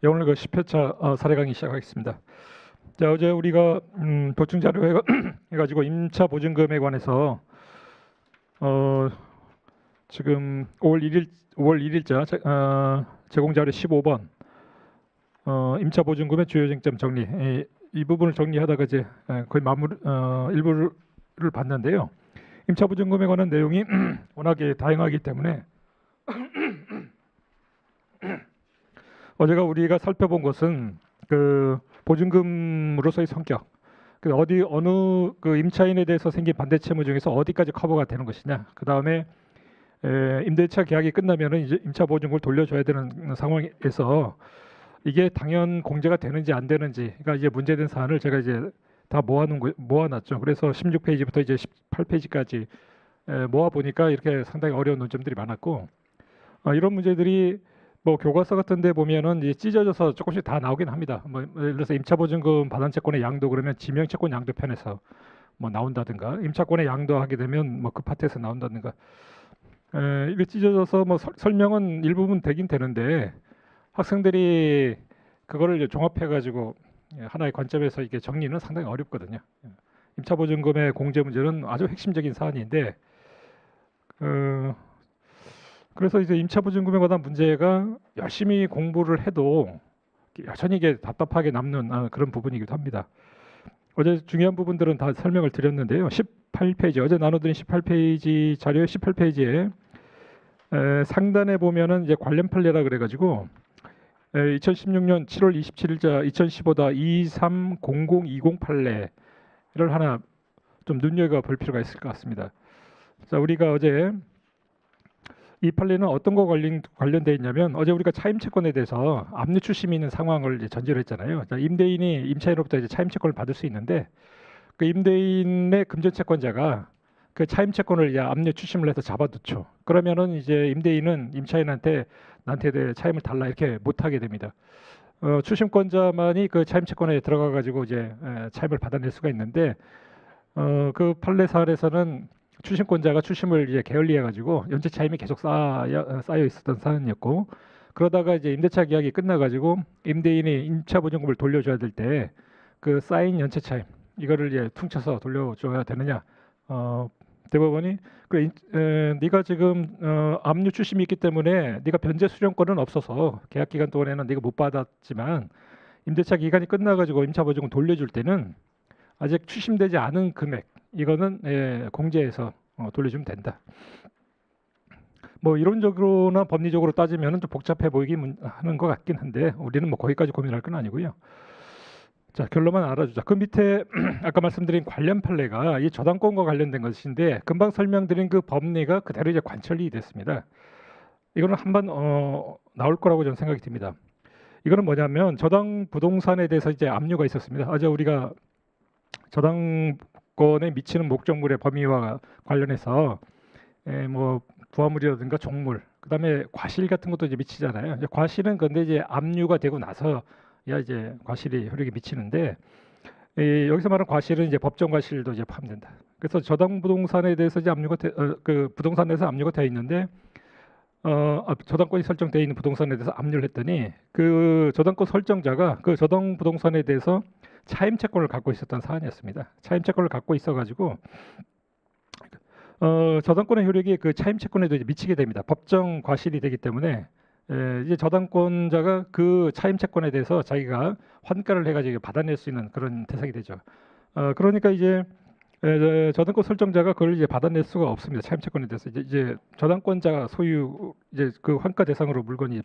예, 오늘 그 10회차 사례 강의 시작하겠습니다. 자, 어제 우리가 보충 자료 해가지고 임차 보증금에 관해서 지금 5월 1일자 제공 자료 15번 임차 보증금의 주요 쟁점 정리, 이 부분을 정리하다가 이제 거의 마무리 일부를 봤는데요. 임차 보증금에 관한 내용이 워낙에 다양하기 때문에 어제가 우리가 살펴본 것은 그 보증금으로서의 성격, 그 어느 그 임차인에 대해서 생긴 반대 채무 중에서 어디까지 커버가 되는 것이냐. 그 다음에 임대차 계약이 끝나면은 이제 임차 보증금을 돌려줘야 되는 상황에서 이게 당연 공제가 되는지 안 되는지, 그러니까 이제 문제된 사안을 제가 이제 다 모아놨죠. 그래서 16페이지부터 이제 18페이지까지 모아 보니까 이렇게 상당히 어려운 논점들이 많았고, 이런 문제들이 뭐 교과서 같은데 보면은 이제 찢어져서 조금씩 다 나오긴 합니다. 뭐 예를 들어서 임차보증금 반환 채권의 양도 그러면 지명채권 양도 편에서 뭐 나온다든가, 임차권의 양도 하게 되면 뭐 그 파트에서 나온다든가, 이게 찢어져서 뭐 설명은 일부분 되긴 되는데 학생들이 그거를 이제 종합해가지고 하나의 관점에서 이게 정리는 상당히 어렵거든요. 임차보증금의 공제 문제는 아주 핵심적인 사안인데, 그래서 이제 임차보증금에 관한 문제가 열심히 공부를 해도 여전히 이게 답답하게 남는 그런 부분이기도 합니다. 어제 중요한 부분들은 다 설명을 드렸는데요. 18페이지, 어제 나눠드린 18페이지 자료의 18페이지에 상단에 보면은 이제 관련 판례라 그래가지고 2016년 7월 27일자 2015-230020 판례를 하나 좀 눈여겨볼 필요가 있을 것 같습니다. 자, 우리가 어제 이 판례는 어떤 거 관련돼 있냐면, 어제 우리가 차임채권에 대해서 압류 추심이 있는 상황을 이제 전제로 했잖아요. 자, 임대인이 임차인으로부터 이제 차임채권을 받을 수 있는데, 그 임대인의 금전채권자가 그 차임채권을 이제 압류 추심을 해서 잡아두죠. 그러면은 이제 임대인은 임차인한테 나한테 차임을 달라 이렇게 못하게 됩니다. 추심권자만이 그 차임채권에 들어가 가지고 이제 차임을 받아낼 수가 있는데, 그 판례 사안에서는 추심권자가 추심을 이제 게을리해 가지고 연체 차임이 계속 쌓여 있었던 사안이었고, 그러다가 이제 임대차 계약이 끝나 가지고 임대인이 임차 보증금을 돌려줘야 될 때 그 쌓인 연체 차임 이거를 이제 퉁쳐서 돌려줘야 되느냐, 대법원이 네가 지금 압류 추심이 있기 때문에 네가 변제 수령권은 없어서 계약 기간 동안에는 네가 못 받았지만 임대차 기간이 끝나 가지고 임차 보증금 돌려줄 때는 아직 추심되지 않은 금액 이거는 공제해서 돌려주면 된다. 뭐 이론적으로나 법리적으로 따지면 좀 복잡해 보이긴 하는 것 같긴 한데 우리는 뭐 거기까지 고민할 건 아니고요. 자, 결론만 알아주자. 그 밑에 아까 말씀드린 관련 판례가 이 저당권과 관련된 것인데, 금방 설명드린 그 법리가 그대로 이제 관철이 됐습니다. 이거는 한번 나올 거라고 저는 생각이 듭니다. 이거는 뭐냐면 저당 부동산에 대해서 이제 압류가 있었습니다. 어제 우리가 저당권에 미치는 목적물의 범위와 관련해서 뭐 부하물이라든가 종물, 그다음에 과실 같은 것도 이제 미치잖아요. 이제 과실은 근데 이제 압류가 되고 나서 이제 과실이 효력이 미치는데, 여기서 말하는 과실은 이제 법정 과실도 이제 포함된다. 그래서 저당 부동산에 대해서 이제 그 부동산에서 압류가 되어 있는데, 저당권이 설정되어 있는 부동산에 대해서 압류를 했더니 그 저당권 설정자가 그 저당 부동산에 대해서 차임채권을 갖고 있었던 사안이었습니다. 차임채권을 갖고 있어가지고 저당권의 효력이 그 차임채권에도 이제 미치게 됩니다. 법정 과실이 되기 때문에 이제 저당권자가 그 차임채권에 대해서 자기가 환가를 해가지고 받아낼 수 있는 그런 대상이 되죠. 그러니까 이제 저당권 설정자가 그걸 이제 받아낼 수가 없습니다. 차임채권에 대해서 이제 저당권자가 소유 이제 그 환가 대상으로 물건이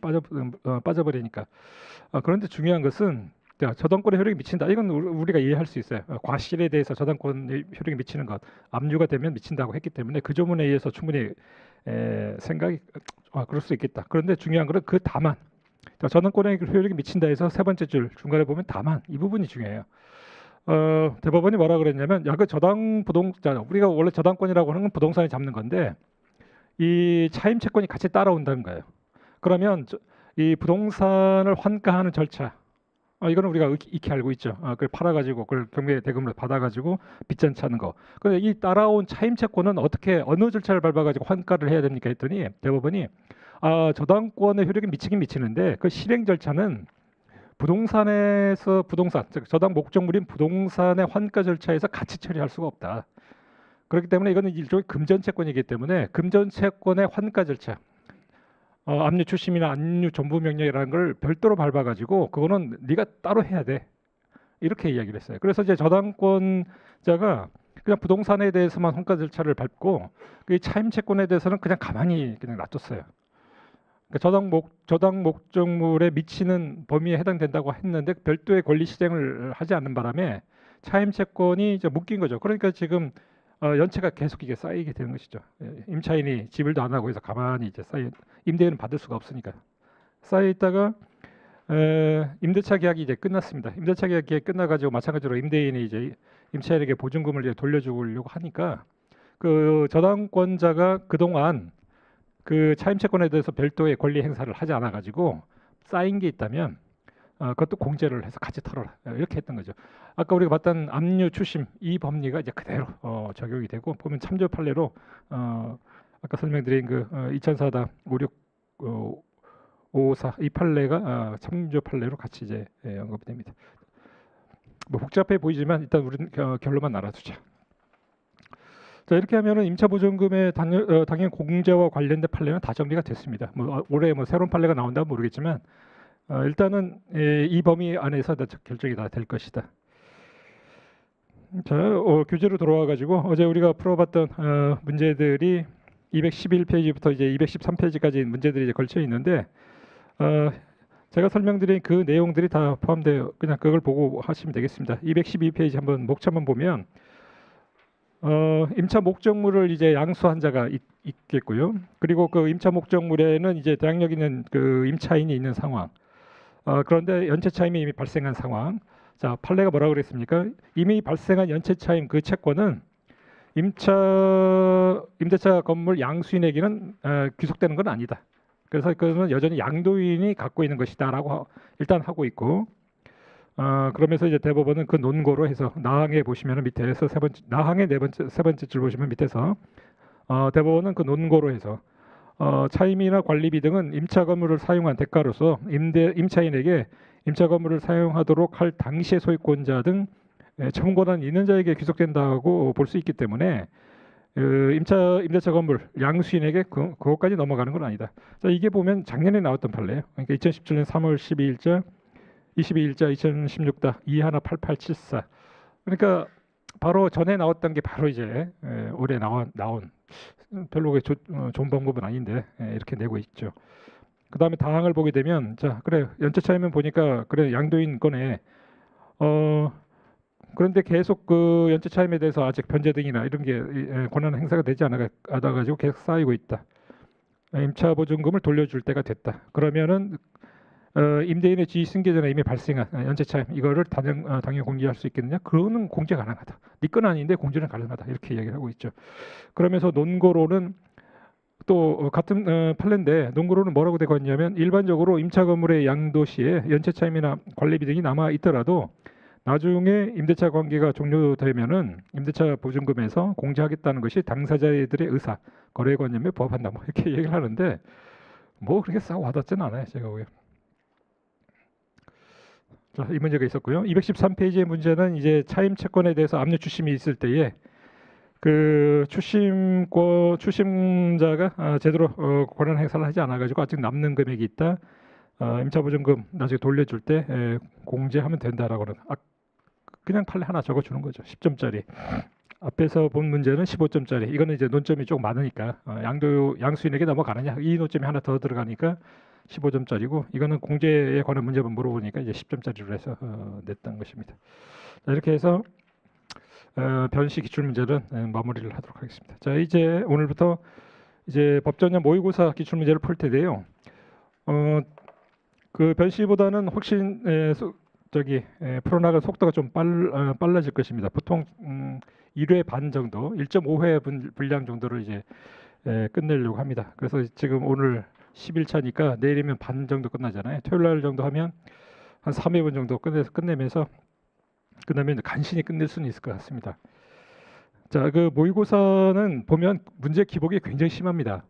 빠져버리니까. 그런데 중요한 것은 저당권의 효력이 미친다. 이건 우리가 이해할 수 있어요. 과실에 대해서 저당권의 효력이 미치는 것, 압류가 되면 미친다고 했기 때문에 그 조문에 의해서 충분히 생각이 그럴 수 있겠다. 그런데 중요한 것은 그 다만, 저당권의 효력이 미친다 해서 세 번째 줄 중간에 보면 다만 이 부분이 중요해요. 대법원이 뭐라 그랬냐면, 그 저당 부동산, 우리가 원래 저당권이라고 하는 건 부동산이 잡는 건데 이 차임채권이 같이 따라온다는 거예요. 그러면 이 부동산을 환가하는 절차, 이거는 우리가 익히 알고 있죠. 그걸 팔아가지고 그걸 경매 대금으로 받아가지고 빚잔치하는 거. 근데 이 따라온 차임채권은 어느 절차를 밟아가지고 환가를 해야 됩니까 했더니 대법원이 저당권의 효력이 미치긴 미치는데 그 실행 절차는 부동산에서 부동산, 즉 저당 목적물인 부동산의 환가 절차에서 같이 처리할 수가 없다. 그렇기 때문에 이거는 일종의 금전채권이기 때문에 금전채권의 환가 절차, 압류 추심이나 압류 전부 명령이라는 걸 별도로 밟아가지고 그거는 네가 따로 해야 돼. 이렇게 이야기를 했어요. 그래서 이제 저당권자가 그냥 부동산에 대해서만 환가 절차를 밟고 그 차임채권에 대해서는 그냥 가만히 그냥 놔뒀어요. 그러니까 저당 목적물에 미치는 범위에 해당된다고 했는데 별도의 권리 시행을 하지 않는 바람에 차임채권이 이제 묶인 거죠. 그러니까 지금 연체가 계속 이게 쌓이게 되는 것이죠. 임차인이 지불도 안 하고 해서 가만히 이제 임대인은 받을 수가 없으니까 쌓여 있다가 임대차 계약이 이제 끝났습니다. 임대차 계약이 끝나가지고 마찬가지로 임대인이 이제 임차인에게 보증금을 이제 돌려주려고 하니까 그 저당권자가 그동안 그 차임채권에 대해서 별도의 권리 행사를 하지 않아 가지고 쌓인 게 있다면 그것도 공제를 해서 같이 털어라 이렇게 했던 거죠. 아까 우리가 봤던 압류 추심 이 법리가 이제 그대로 적용이 되고 보면 참조 판례로 아까 설명드린 그 2004당 56 54 이 판례가 참조 판례로 같이 이제 언급이 됩니다. 뭐 복잡해 보이지만 일단 우리는 결론만 알아두자. 자, 이렇게 하면은 임차보증금의 당연 공제와 관련된 판례는 다 정리가 됐습니다. 뭐 올해 뭐 새로운 판례가 나온다면 모르겠지만 일단은 이 범위 안에서 다 결정이 다 될 것이다. 자, 교재로 돌아와 가지고 어제 우리가 풀어봤던 문제들이 211페이지부터 이제 213페이지까지 문제들이 이제 걸쳐 있는데 제가 설명드린 그 내용들이 다 포함되어 그냥 그걸 보고 하시면 되겠습니다. 212페이지 한번 목차만 보면 임차 목적물을 이제 양수한 자가 있겠고요. 그리고 그 임차 목적물에는 이제 대항력 있는 그 임차인이 있는 상황. 그런데 연체 차임이 이미 발생한 상황. 자, 판례가 뭐라고 그랬습니까? 이미 발생한 연체 차임 그 채권은 임대차 건물 양수인에게는 귀속되는 건 아니다. 그래서 그거는 여전히 양도인이 갖고 있는 것이다라고 일단 하고 있고. 그러면서 이제 대법원은 그 논고로 해서 나항에 보시면 밑에서 나항의 세 번째 줄 보시면 밑에서 대법원은 그 논고로 해서 차임이나 관리비 등은 임차 건물을 사용한 대가로서 임차인에게 임차 건물을 사용하도록 할 당시의 소유권자 등 청구권 있는 자에게 귀속된다고 볼 수 있기 때문에 임대차 건물 양수인에게 그것까지 넘어가는 건 아니다. 자, 이게 보면 작년에 나왔던 판례예요. 그러니까 2017년 3월 12일자 22일자 2016다 218874. 그러니까 바로 전에 나왔던 게 바로 이제 올해 나온 별로 좋은 방법은 아닌데 이렇게 내고 있죠. 그 다음에 다항을 보게 되면 자 그래 연체 차이면 보니까 그래 양도인 거네. 그런데 계속 그 연체 차임에 대해서 아직 변제 등이나 이런 게 권한 행사가 되지 않아 가지고 계속 쌓이고 있다. 임차 보증금을 돌려줄 때가 됐다. 그러면은 임대인의 지위 승계 전에 이미 발생한 연체 차임 이거를 당연 공제할 수 있겠느냐? 그거는 공제 가능하다. 네 건 아닌데 공제는 가능하다. 이렇게 이야기를 하고 있죠. 그러면서 논고로는 또 같은 판례인데 논고로는 뭐라고 되고 있냐면 일반적으로 임차 건물의 양도 시에 연체 차임이나 관리비 등이 남아 있더라도 나중에 임대차 관계가 종료되면은 임대차 보증금에서 공제하겠다는 것이 당사자들의 의사, 거래관념에 부합한다. 뭐 이렇게 얘기를 하는데 뭐 그렇게 싹 와닿지는 않아요. 제가 보기에. 자, 이 문제가 있었고요. 213페이지의 문제는 이제 차임 채권에 대해서 압류 추심이 있을 때에 그 추심자가 제대로 권한 행사를 하지 않아 가지고 아직 남는 금액이 있다. 임차 보증금 나중에 돌려줄 때 공제하면 된다라고는 그냥 판례 하나 적어주는 거죠. 10점짜리. 앞에서 본 문제는 15점짜리. 이거는 이제 논점이 조금 많으니까 양수인에게 넘어가느냐 이 논점이 하나 더 들어가니까 15점짜리고 이거는 공제에 관한 문제만 물어보니까 이제 10점짜리로 해서 냈던 것입니다. 자, 이렇게 해서 변시 기출 문제는 마무리를 하도록 하겠습니다. 자, 이제 오늘부터 이제 법전형 모의고사 기출 문제를 풀 텐데요. 그 변시보다는 훨씬 풀어나갈 속도가 좀 빨라질 것입니다. 보통 1회 반 정도, 1.5회 분량 정도를 이제 끝내려고 합니다. 그래서 지금 오늘 11차니까 내일이면 반 정도 끝나잖아요. 토요일 날 정도 하면 한 3회분 정도 끝내면서 그다음에 간신히 끝낼 수는 있을 것 같습니다. 자, 그 모의고사는 보면 문제 기복이 굉장히 심합니다.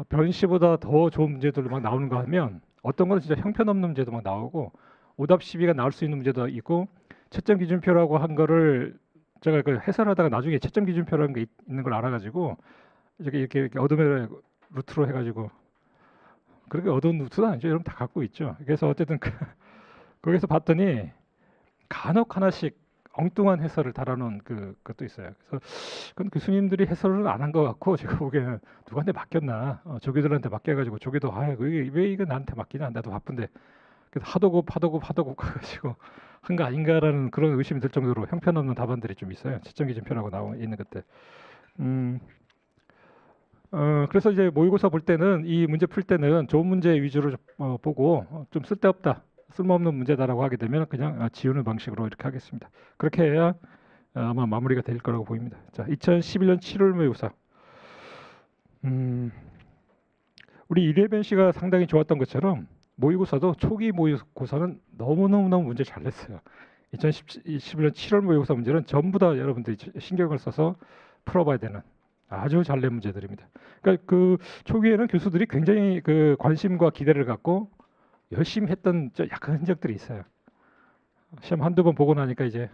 변시보다 더 좋은 문제들도 막 나오는 거 하면 어떤 거는 진짜 형편없는 문제도 막 나오고 오답 시비가 나올 수 있는 문제도 있고 채점 기준표라고 한 거를 제가 그 해설하다가 나중에 채점 기준표라는 게 있는 걸 알아가지고 이렇게 어둠의 루트로 해가지고 그렇게 어두운 루트도 아니죠. 여러분 다 갖고 있죠. 그래서 어쨌든 거기서 봤더니 간혹 하나씩 엉뚱한 해설을 달아놓은 그것도 있어요. 그래서 그건 교수님들이 해설을 안 한 것 같고 제가 보기에는 누구한테 맡겼나 조교들한테 맡겨가지고 조교도 왜 이거 나한테 맡기냐 나도 바쁜데 그래서 하도급 가가지고 한 거 아닌가라는 그런 의심이 들 정도로 형편없는 답안들이 좀 있어요. 채점 기준표라고 나와 있는 것들. 그래서 이제 모의고사 볼 때는 이 문제 풀 때는 좋은 문제 위주로 보고 좀 쓸모없는 문제다라고 하게 되면 그냥 지우는 방식으로 이렇게 하겠습니다. 그렇게 해야 아마 마무리가 될 거라고 보입니다. 자, 2011년 7월 모의고사. 우리 이래변 씨가 상당히 좋았던 것처럼 모의고사도 초기 모의고사는 너무너무 문제 잘 냈어요. 2011년 7월 모의고사 문제는 전부 다 여러분들이 신경을 써서 풀어봐야 되는 아주 잘 낸 문제들입니다. 그러니까 그 초기에는 교수들이 굉장히 그 관심과 기대를 갖고 열심히 했던 약간 흔적들이 있어요. 시험 한두 번 보고 나니까 이제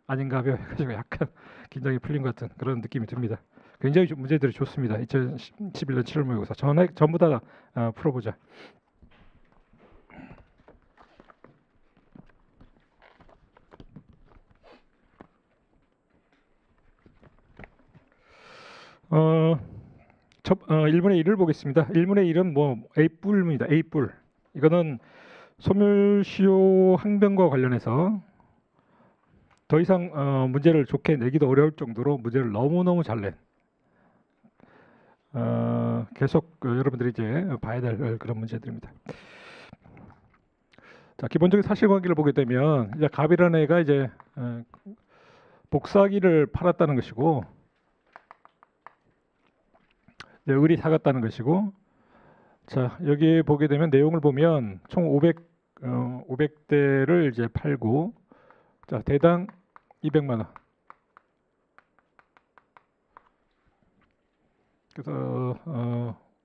아닌가 봐 해가지고 약간 긴장이 풀린 것 같은 그런 느낌이 듭니다. 굉장히 문제들이 좋습니다. 2011년 7월 모의고사 전부 다 풀어보자. 어, 1분의 1을 보겠습니다. 1분의 1은 뭐 A뿔입니다. A뿔. 이거는 소멸시효 항변과 관련해서 더 이상 문제를 좋게 내기도 어려울 정도로 문제를 너무너무 잘 낸 계속 여러분들이 이제 봐야 될 그런 문제들입니다. 자, 기본적인 사실관계를 보게 되면 이제 갑이라는 애가 이제 복사기를 팔았다는 것이고 을이 사갔다는 것이고, 자 여기 보게 되면 내용을 보면 총 500대를 이제 팔고, 자 대당 200만 원. 그래서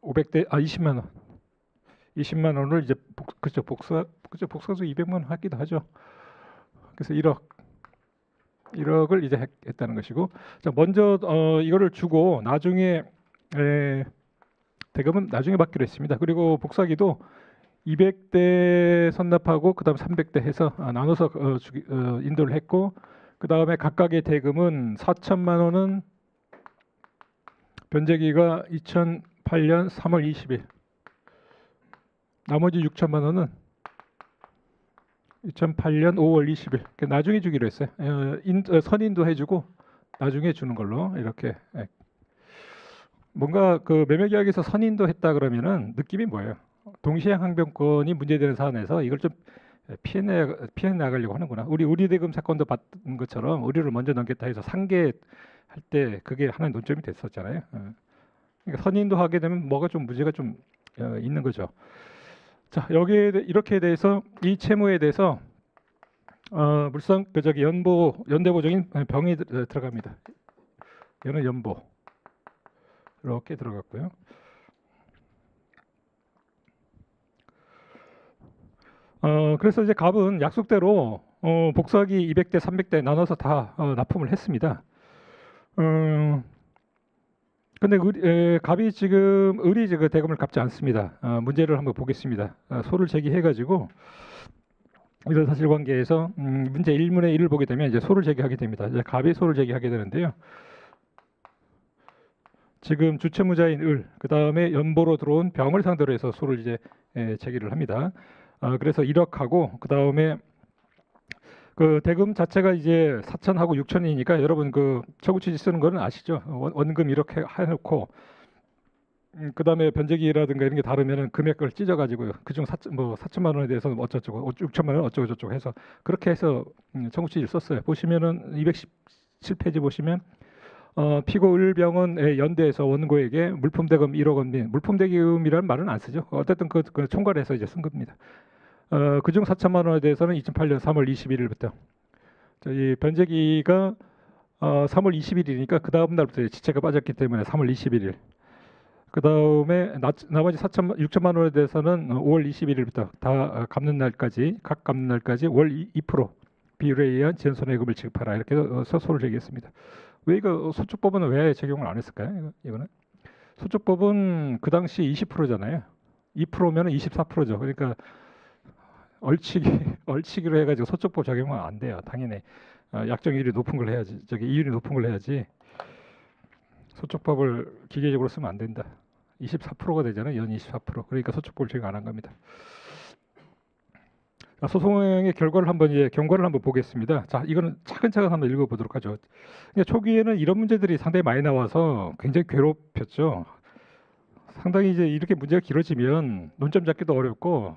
20만 원. 20만 원을 이제 복사수 200만 원 하기도 하죠. 그래서 1억을 이제 했다는 것이고, 자 먼저 이거를 주고 나중에 대금은 나중에 받기로 했습니다. 그리고 복사기도 200대 선납하고 그다음 300대 해서 나눠서 인도를 했고, 그 다음에 각각의 대금은 4천만 원은 변제기가 2008년 3월 20일, 나머지 6천만 원은 2008년 5월 20일. 나중에 주기로 했어요. 선인도 해주고 나중에 주는 걸로 이렇게. 뭔가 그 매매계약에서 선인도 했다 그러면은 느낌이 뭐예요? 동시행 항변권이 문제되는 사안에서 이걸 좀 피해 나가려고 하는구나. 우리 대금 사건도 봤던 것처럼 의료를 먼저 넘겼다 해서 상계할 때 그게 하나의 논점이 됐었잖아요. 그러니까 선인도 하게 되면 뭐가 좀 문제가 좀 있는 거죠. 자 여기에 이렇게 대해서 이 채무에 대해서 물상 연대보적인 병이 들어갑니다. 얘는 연보 이렇게 들어갔고요. 그래서 이제 갑은 약속대로 복사기 200대, 300대 나눠서 다 납품을 했습니다. 근데 갑이 지금 을이 그 대금을 갚지 않습니다. 문제를 한번 보겠습니다. 소를 제기해가지고 이런 사실관계에서 문제 1분의 1을 보게 되면 이제 소를 제기하게 됩니다. 이제 갑이 소를 제기하게 되는데요. 지금 주채무자인 을, 그 다음에 연보로 들어온 병을 상대로 해서 소를 이제 제기를 합니다. 그래서 1억하고 그 다음에 그 대금 자체가 이제 4천하고 6천이니까 여러분 그 처구취지 쓰는 거는 아시죠? 원금 이렇게 해놓고 그 다음에 변제기라든가 이런 게 다르면은 금액을 찢어가지고 그중 4천만 원에 대해서는 어쩌고 6천만 원 어쩌고 저쩌고 해서 그렇게 해서 청구취지를 썼어요. 보시면은 217페이지 보시면 피고 을병원의 연대에서 원고에게 물품대금 1억 원 및 물품대금이라는 말은 안 쓰죠. 어쨌든 그 총괄해서 이제 쓴 겁니다. 그중 4천만 원에 대해서는 2008년 3월 21일부터 이 변제기가 3월 20일이니까 그 다음 날부터 지체가 빠졌기 때문에 3월 21일. 그다음에 나머지 6천만 원에 대해서는 5월 21일부터 다 갚는 날까지 각 갚는 날까지 월 2% 비율에 의한 지연손해금을 지급하라 이렇게 소를 제기했습니다. 왜 이거 소축법은 왜 적용을 안 했을까요? 이거는 소축법은 그 당시 20%잖아요. 2%면 24%죠. 그러니까 얼치기로 해가지고 소축법 적용은 안 돼요. 당연히 약정 이율이 높은 걸 해야지. 이율이 높은 걸 해야지. 소축법을 기계적으로 쓰면 안 된다. 24%가 되잖아요. 연 24%. 그러니까 소축법을 적용 안 한 겁니다. 소송의 결과를 경과를 한번 보겠습니다. 자, 이거는 차근차근 한번 읽어보도록 하죠. 초기에는 이런 문제들이 상당히 많이 나와서 굉장히 괴롭혔죠. 상당히 이제 이렇게 문제가 길어지면 논점 잡기도 어렵고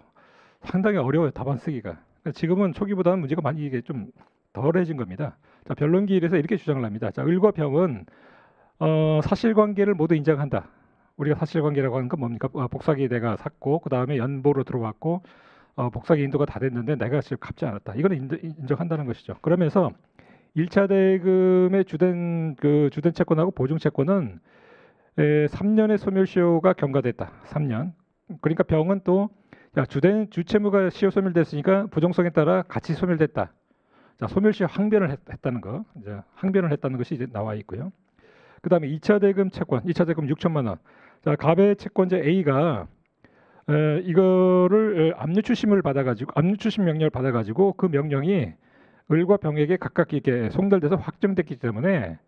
상당히 어려워요. 답안 쓰기가. 지금은 초기보다는 문제가 많이 이게 좀 덜해진 겁니다. 자, 변론기일에서 이렇게 주장을 합니다. 자, 을과 병은 사실관계를 모두 인정한다. 우리가 사실관계라고 하는 건 뭡니까? 복사기 내가 샀고 그 다음에 연보로 들어왔고 복사기 인도가 다 됐는데 내가 지금 갚지 않았다. 이거는 인정한다는 것이죠. 그러면서 1차 대금의 주된 채권하고 보증 채권은 3년의 소멸시효가 경과됐다. 3년. 그러니까 병은 또 주채무가 시효 소멸됐으니까 부정성에 따라 같이 소멸됐다. 자, 소멸시효 항변을 했다는 거. 이제 항변을 했다는 것이 이제 나와 있고요. 그다음에 2차 대금 채권, 2차 대금 6천만 원. 자, 갑의 채권자 A가 이거를 압류 추심 명령을 받아가지고 그 명령이 을과 병에게 각각 이렇게 송달돼서 확정됐기 때문에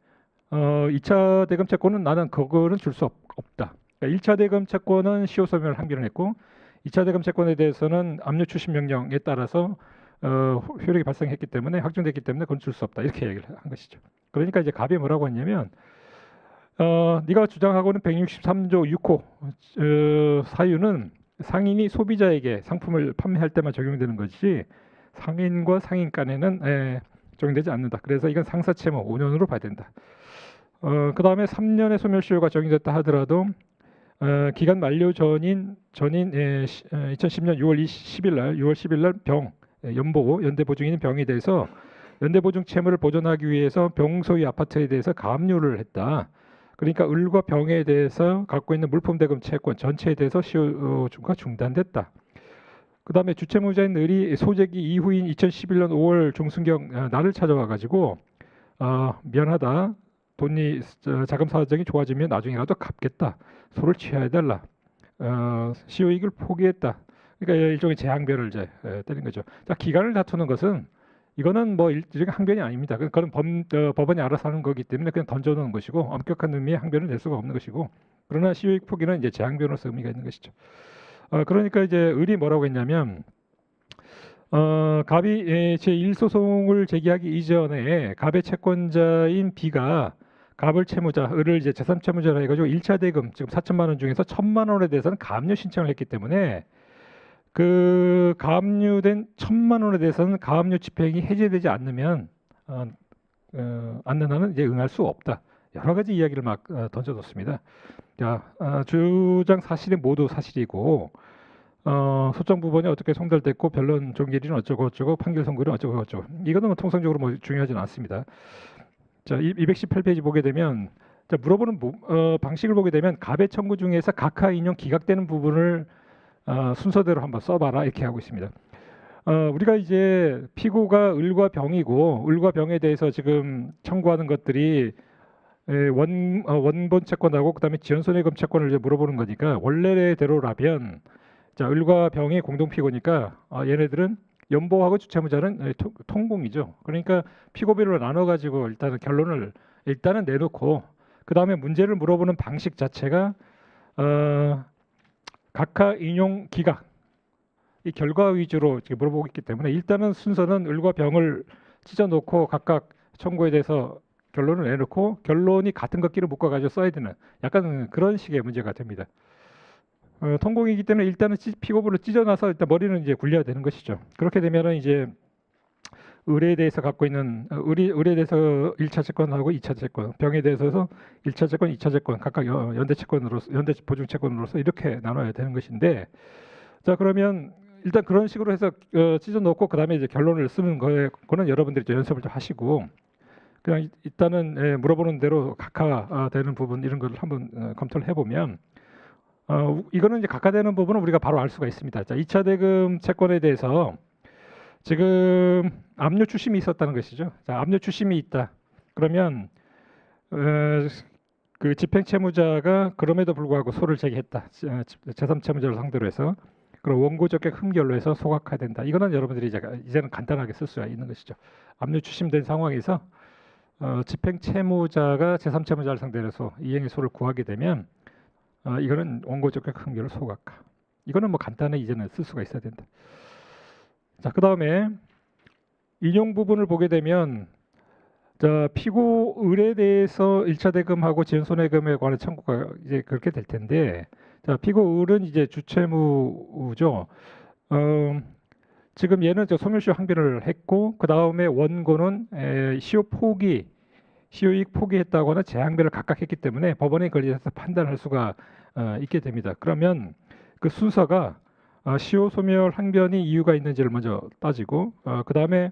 2차 대금 채권은 나는 그거는 줄 수 없다. 그러니까 1차 대금 채권은 시효 소멸을 항변을 했고 2차 대금 채권에 대해서는 압류 추심 명령에 따라서 효력이 발생했기 때문에 확정됐기 때문에 그건 줄 수 없다. 이렇게 얘기를 한 것이죠. 그러니까 이제 갑이 뭐라고 했냐면 네가 주장하고는 163조 6호 사유는 상인이 소비자에게 상품을 판매할 때만 적용되는 것이지 상인과 상인 간에는 적용되지 않는다. 그래서 이건 상사채무 5년으로 봐야 된다. 그 다음에 3년의 소멸시효가 적용됐다 하더라도 기간 만료 전인 2010년 6월 10일 날 병, 연대보증인 병에 대해서 연대보증 채무를 보존하기 위해서 병 소유 아파트에 대해서 가압류를 했다. 그러니까 을과 병에 대해서 갖고 있는 물품대금 채권 전체에 대해서 시효가 중단됐다. 그 다음에 주채무자인 을이 소재기 이후인 2011년 5월 중순경 나를 찾아와 가지고 미안하다. 돈이 자금 사정이 좋아지면 나중에라도 갚겠다. 소를 취하해달라. 시효이익을 포기했다. 그러니까 일종의 재항변을 이제 때린 거죠. 자, 기간을 다투는 것은 이거는 뭐 일종의 항변이 아닙니다. 그건 법원이 알아서 하는 거기 때문에 그냥 던져놓은 것이고 엄격한 의미의 항변을 낼 수가 없는 것이고 그러나 시효이익 포기는 이제 재항변으로서 의미가 있는 것이죠. 그러니까 이제 을이 뭐라고 했냐면 갑이 제1소송을 제기하기 이전에 갑의 채권자인 B가 갑을 채무자, 을을 이제 제3채무자라 해가지고 1차 대금 지금 4천만 원 중에서 1,000만 원에 대해서는 가압류 신청을 했기 때문에 그 가압류된 1,000만 원에 대해서는 가압류 집행이 해제되지 않는 한은 이제 응할 수 없다. 여러 가지 이야기를 막 던져뒀습니다. 자, 주장 사실이 모두 사실이고 소장 부분이 어떻게 송달됐고 변론 종결이는 어쩌고 판결 선고는 어쩌고 이거는 통상적으로 뭐 중요하지는 않습니다. 자, 218페이지 보게 되면 자, 물어보는 방식을 보게 되면 갑의 청구 중에서 각하 인용 기각되는 부분을 순서대로 한번 써봐라 이렇게 하고 있습니다. 우리가 이제 피고가 을과 병이고 을과 병에 대해서 지금 청구하는 것들이 원본 채권하고 그다음에 지연손해금 채권을 이제 물어보는 거니까 원래대로라면 자, 을과 병이 공동 피고니까 얘네들은 연보하고 주채무자는 통공이죠. 그러니까 피고비로 나눠 가지고 일단은 결론을 내놓고 그 다음에 문제를 물어보는 방식 자체가 각하 인용 기각 이 결과 위주로 지금 물어보고 있기 때문에 일단은 순서는 을과 병을 찢어놓고 각각 청구에 대해서 결론을 내놓고 결론이 같은 것끼리 묶어가지고 써야 되는 약간 그런 식의 문제가 됩니다. 통공이기 때문에 일단은 피고부를 찢어놔서 일단 머리는 이제 굴려야 되는 것이죠. 그렇게 되면은 이제 을에 대해서 갖고 있는 을에 대해서 1차 채권하고 2차 채권, 병에 대해서 1차 채권, 2차 채권 각각 연대 채권으로서 연대 보증 채권으로서 이렇게 나눠야 되는 것인데 자 그러면 일단 그런 식으로 해서 찢어 놓고 그다음에 이제 결론을 쓰는 거에 그는 여러분들이 좀 연습을 좀 하시고 그냥 일단은 물어보는 대로 각하 되는 부분 이런 걸 한번 검토를 해보면 이거는 이제 각화되는 부분은 우리가 바로 알 수가 있습니다. 자, 2차 대금 채권에 대해서 지금 압류 추심이 있었다는 것이죠. 자, 압류 추심이 있다. 그러면 그 집행채무자가 그럼에도 불구하고 소를 제기했다. 제3채무자를 상대로 해서 그럼 원고적격 흠결로 해서 소각화된다. 이거는 여러분들이 이제는 간단하게 쓸 수가 있는 것이죠. 압류 추심된 상황에서 집행채무자가 제3채무자를 상대로 해서 이행의 소를 구하게 되면 이거는 원고적격 흠결로 소각화. 이거는 뭐 간단히 이제는 쓸 수가 있어야 된다. 자, 그 다음에 인용 부분을 보게 되면 자, 피고 을에 대해서 1차 대금하고 지연손해금에 관한 청구가 이제 그렇게 될 텐데, 자, 피고 을은 이제 주채무죠. 지금 얘는 소멸시효 항변을 했고, 그 다음에 원고는 시효이익 포기했다거나 재항변을 각각 했기 때문에 법원에 걸려서 판단할 수가 있게 됩니다. 그러면 그 순서가 시효 소멸 항변이 이유가 있는지를 먼저 따지고, 그 다음에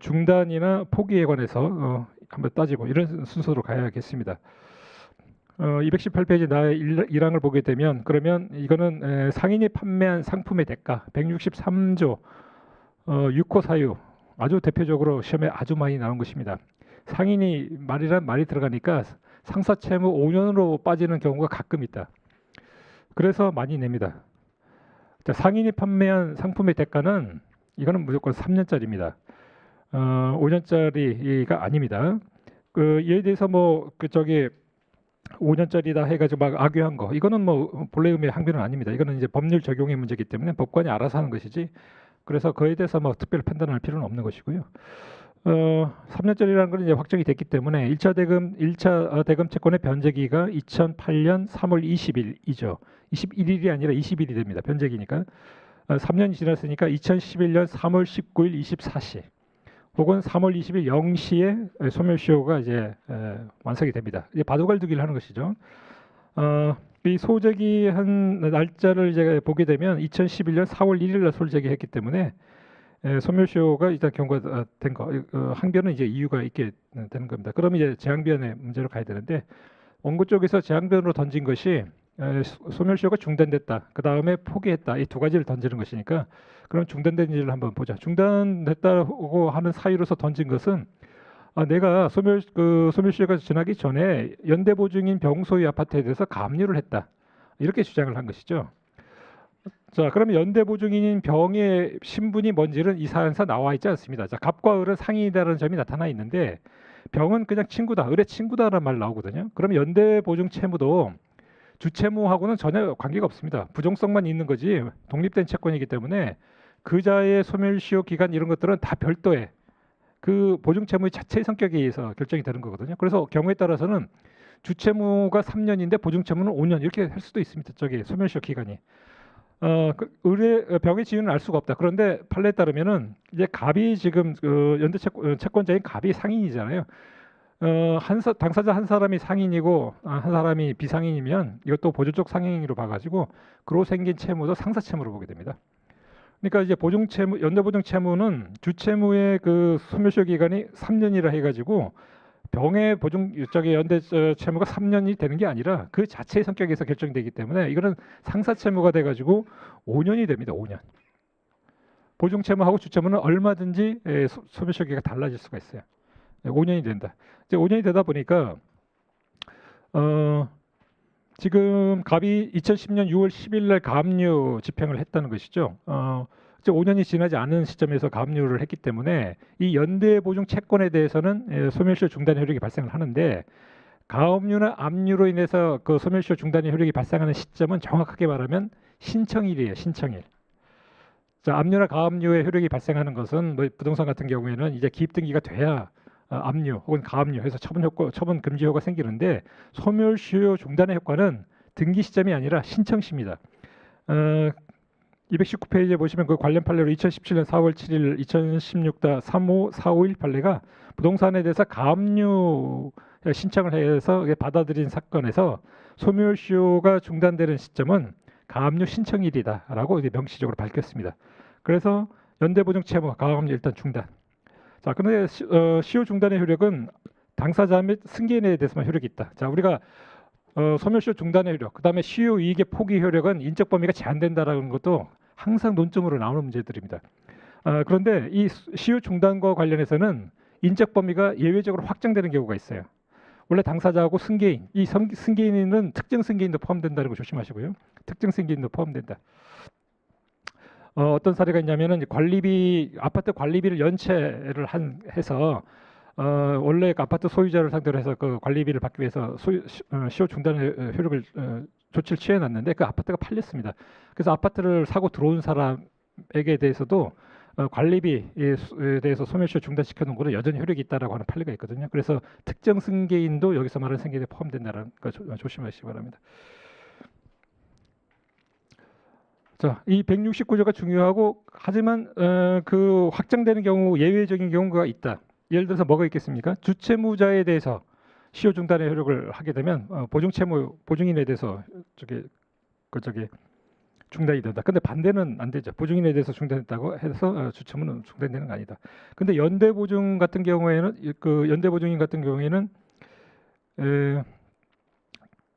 중단이나 포기에 관해서 한번 따지고 이런 순서로 가야겠습니다. 218페이지 나의 1항을 보게 되면 그러면 이거는 상인이 판매한 상품의 대가 163조 6호 사유 아주 대표적으로 시험에 아주 많이 나온 것입니다. 상인이 말이란 말이 들어가니까 상사채무 5년으로 빠지는 경우가 가끔 있다. 그래서 많이 냅니다. 자, 상인이 판매한 상품의 대가는 이거는 무조건 3년짜리입니다. 5년짜리가 아닙니다. 이에 대해서 뭐 5년짜리다 해가지고 막 악유한 거 이거는 뭐 본래 의미의 항변은 아닙니다. 이거는 이제 법률 적용의 문제이기 때문에 법관이 알아서 하는 것이지. 그래서 그에 대해서 뭐 특별히 판단할 필요는 없는 것이고요. 3년짜리라는 건 이제 확정이 됐기 때문에 1차 대금 채권의 변제기가 2008년 3월 20일이죠. 21일이 아니라 20일이 됩니다. 변제기니까 3년이 지났으니까 2011년 3월 19일 24시. 혹은 3월 20일 0시에 소멸시효가 이제 완성이 됩니다. 이제 바둑알두기를 하는 것이죠. 이 소제기한 날짜를 이제 보게 되면 2011년 4월 1일 날 소제기했기 때문에 소멸시효가 일단 경과가 된 거. 항변은 이제 이유가 있게 되는 겁니다. 그러면 이제 재항변의 문제로 가야 되는데 원고 쪽에서 재항변으로 던진 것이 소멸시효가 중단됐다. 그 다음에 포기했다. 이 두 가지를 던지는 것이니까 그럼 중단된지를 한번 보자. 중단됐다고 하는 사유로서 던진 것은 내가 소멸시효가 지나기 전에 연대보증인 병소유 아파트에 대해서 가압류를 했다. 이렇게 주장을 한 것이죠. 자, 그러면 연대보증인인 병의 신분이 뭔지는 이 사안에서 나와 있지 않습니다. 자, 갑과 을은 상인이다라는 점이 나타나 있는데 병은 그냥 친구다. 을의 친구다라는 말 나오거든요. 그러면 연대보증 채무도 주채무하고는 전혀 관계가 없습니다. 부정성만 있는 거지 독립된 채권이기 때문에 그자의 소멸시효 기간 이런 것들은 다 별도의 그 보증채무의 자체의 성격에 의해서 결정이 되는 거거든요. 그래서 경우에 따라서는 주채무가 3년인데 보증채무는 5년 이렇게 할 수도 있습니다. 소멸시효 기간이. 병의 지위는 알 수가 없다. 그런데 판례에 따르면은 이제 갑이 지금 연대 채권자인 갑이 상인이잖아요. 당사자 한 사람이 상인이고 한 사람이 비상인이면 이것도 보조적 상인으로 봐가지고 그로 생긴 채무도 상사채무로 보게 됩니다. 그러니까 이제 보증채무, 연대보증채무는 주채무의 그 소멸시효 기간이 3년이라 해가지고 병의 연대 채무가 3년이 되는 게 아니라 그 자체의 성격에서 결정되기 때문에 이거는 상사채무가 돼가지고 5년이 됩니다. 5년. 보증채무하고 주채무는 얼마든지 소멸시효 기간이 달라질 수가 있어요. 5년이 된다. 이제 5년이 되다 보니까 지금 갑이 2010년 6월 10일 날 가압류 집행을 했다는 것이죠. 이제 5년이 지나지 않은 시점에서 가압류를 했기 때문에 이 연대보증 채권에 대해서는 소멸시효 중단 효력이 발생을 하는데 가압류나 압류로 인해서 그 소멸시효 중단의 효력이 발생하는 시점은 정확하게 말하면 신청일이에요. 신청일. 자, 압류나 가압류의 효력이 발생하는 것은 뭐 부동산 같은 경우에는 이제 기입 등기가 돼야 압류 혹은 가압류 해서 처분 금지 효과가 생기는데 소멸시효 중단의 효과는 등기 시점이 아니라 신청시입니다. 219페이지에 보시면 그 관련 판례로 2017년 4월 7일 2016-35451 판례가 부동산에 대해서 가압류 신청을 해서 받아들인 사건에서 소멸시효가 중단되는 시점은 가압류 신청일이다라고 이제 명시적으로 밝혔습니다. 그래서 연대보증 채무 가압류 일단 중단. 자, 근데 시효 중단의 효력은 당사자 및 승계인에 대해서만 효력이 있다. 자, 우리가 소멸시효 중단의 효력, 그다음에 시효 이익의 포기 효력은 인적 범위가 제한된다라는 것도 항상 논점으로 나오는 문제들입니다. 그런데 이 시효 중단과 관련해서는 인적 범위가 예외적으로 확장되는 경우가 있어요. 원래 당사자하고 승계인, 이 승계인은 특정 승계인도 포함된다는 거 조심하시고요. 특정 승계인도 포함된다. 어떤 사례가 있냐면은 아파트 관리비를 연체를 해서 원래 그 아파트 소유자를 상대로 해서 그 관리비를 받기 위해서 시효 중단의 효력을 조치를 취해놨는데 그 아파트가 팔렸습니다. 그래서 아파트를 사고 들어온 사람에게 대해서도 관리비에 대해서 소멸시효 중단시켜 놓은 거는 여전히 효력이 있다라고 하는 판례가 있거든요. 그래서 특정 승계인도 여기서 말하는 승계인에 포함된다는 거 조심하시기 바랍니다. 자, 이 169조가 중요하고 하지만 그 확장되는 경우 예외적인 경우가 있다. 예를 들어서 뭐가 있겠습니까? 주채무자에 대해서 시효 중단의 효력을 하게 되면 보증인에 대해서 중단이 된다. 근데 반대는 안 되죠. 보증인에 대해서 중단했다고 해서 주채무는 중단되는 거 아니다. 근데 연대보증 같은 경우에는 연대보증인 같은 경우에는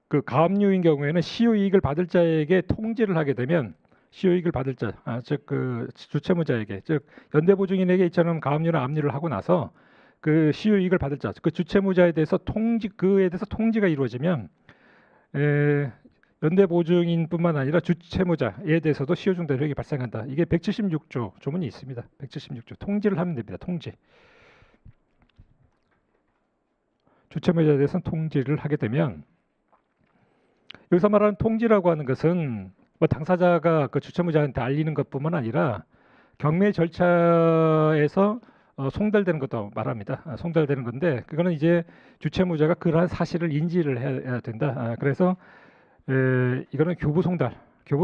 그 가압류인 경우에는 시효 이익을 받을 자에게 통지를 하게 되면 시효 이익을 받을 자, 즉 그 주채무자에게, 즉 연대보증인에게 이처럼 가압류나 압류를 하고 나서 그 시효 이익을 받을 자, 그 주채무자에 대해서 그에 대해서 통지가 이루어지면 연대보증인뿐만 아니라 주채무자에 대해서도 시효 중단 효력이 발생한다. 이게 176조 조문이 있습니다. 176조 통지를 하면 됩니다. 통지. 주채무자에 대해서는 통지를 하게 되면 여기서 말하는 통지라고 하는 것은 뭐 당사자가 그 주채무자한테 알리는 것뿐만 아니라 경매 절차에서 송달되는 것도 말합니다. 송달되는 건데 그거는 이제 주채무자가 그러한 사실을 인지를 해야 된다. 그래서 이거는 교부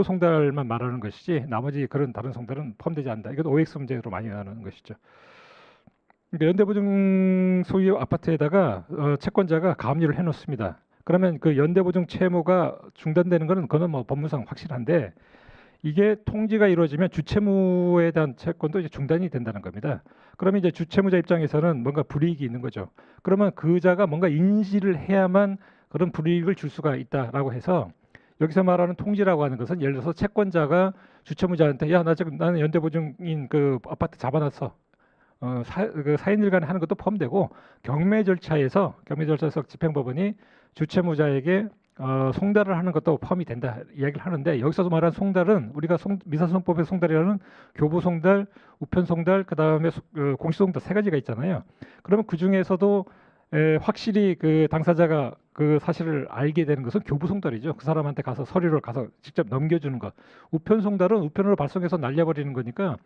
송달만 말하는 것이지 나머지 그런 다른 송달은 포함되지 않는다. 이건 OX 문제로 많이 나오는 것이죠. 그러니까 연대보증 소유 아파트에다가 채권자가 가압류를 해놓습니다. 그러면 그 연대보증 채무가 중단되는 거는 그거는 뭐 법무상 확실한데 이게 통지가 이루어지면 주채무에 대한 채권도 이제 중단이 된다는 겁니다. 그러면 이제 주채무자 입장에서는 뭔가 불이익이 있는 거죠. 그러면 그자가 뭔가 인지를 해야만 그런 불이익을 줄 수가 있다라고 해서 여기서 말하는 통지라고 하는 것은 예를 들어서 채권자가 주채무자한테 야, 나는 연대보증인 그 아파트 잡아놨어. 그 사인일 간에 하는 것도 포함되고 경매 절차에서 집행법원이 주채무자에게 송달을 하는 것도 포함이 된다 이야기를 하는데 여기서도 말하는 송달은 우리가 미사소송법의 송달이라는 교부 송달, 우편 송달, 그다음에 공시 송달 세 가지가 있잖아요. 그러면 그 중에서도 확실히 그 당사자가 그 사실을 알게 되는 것은 교부 송달이죠. 그 사람한테 가서 서류를 가서 직접 넘겨주는 것. 우편 송달은 우편으로 발송해서 날려버리는 거니까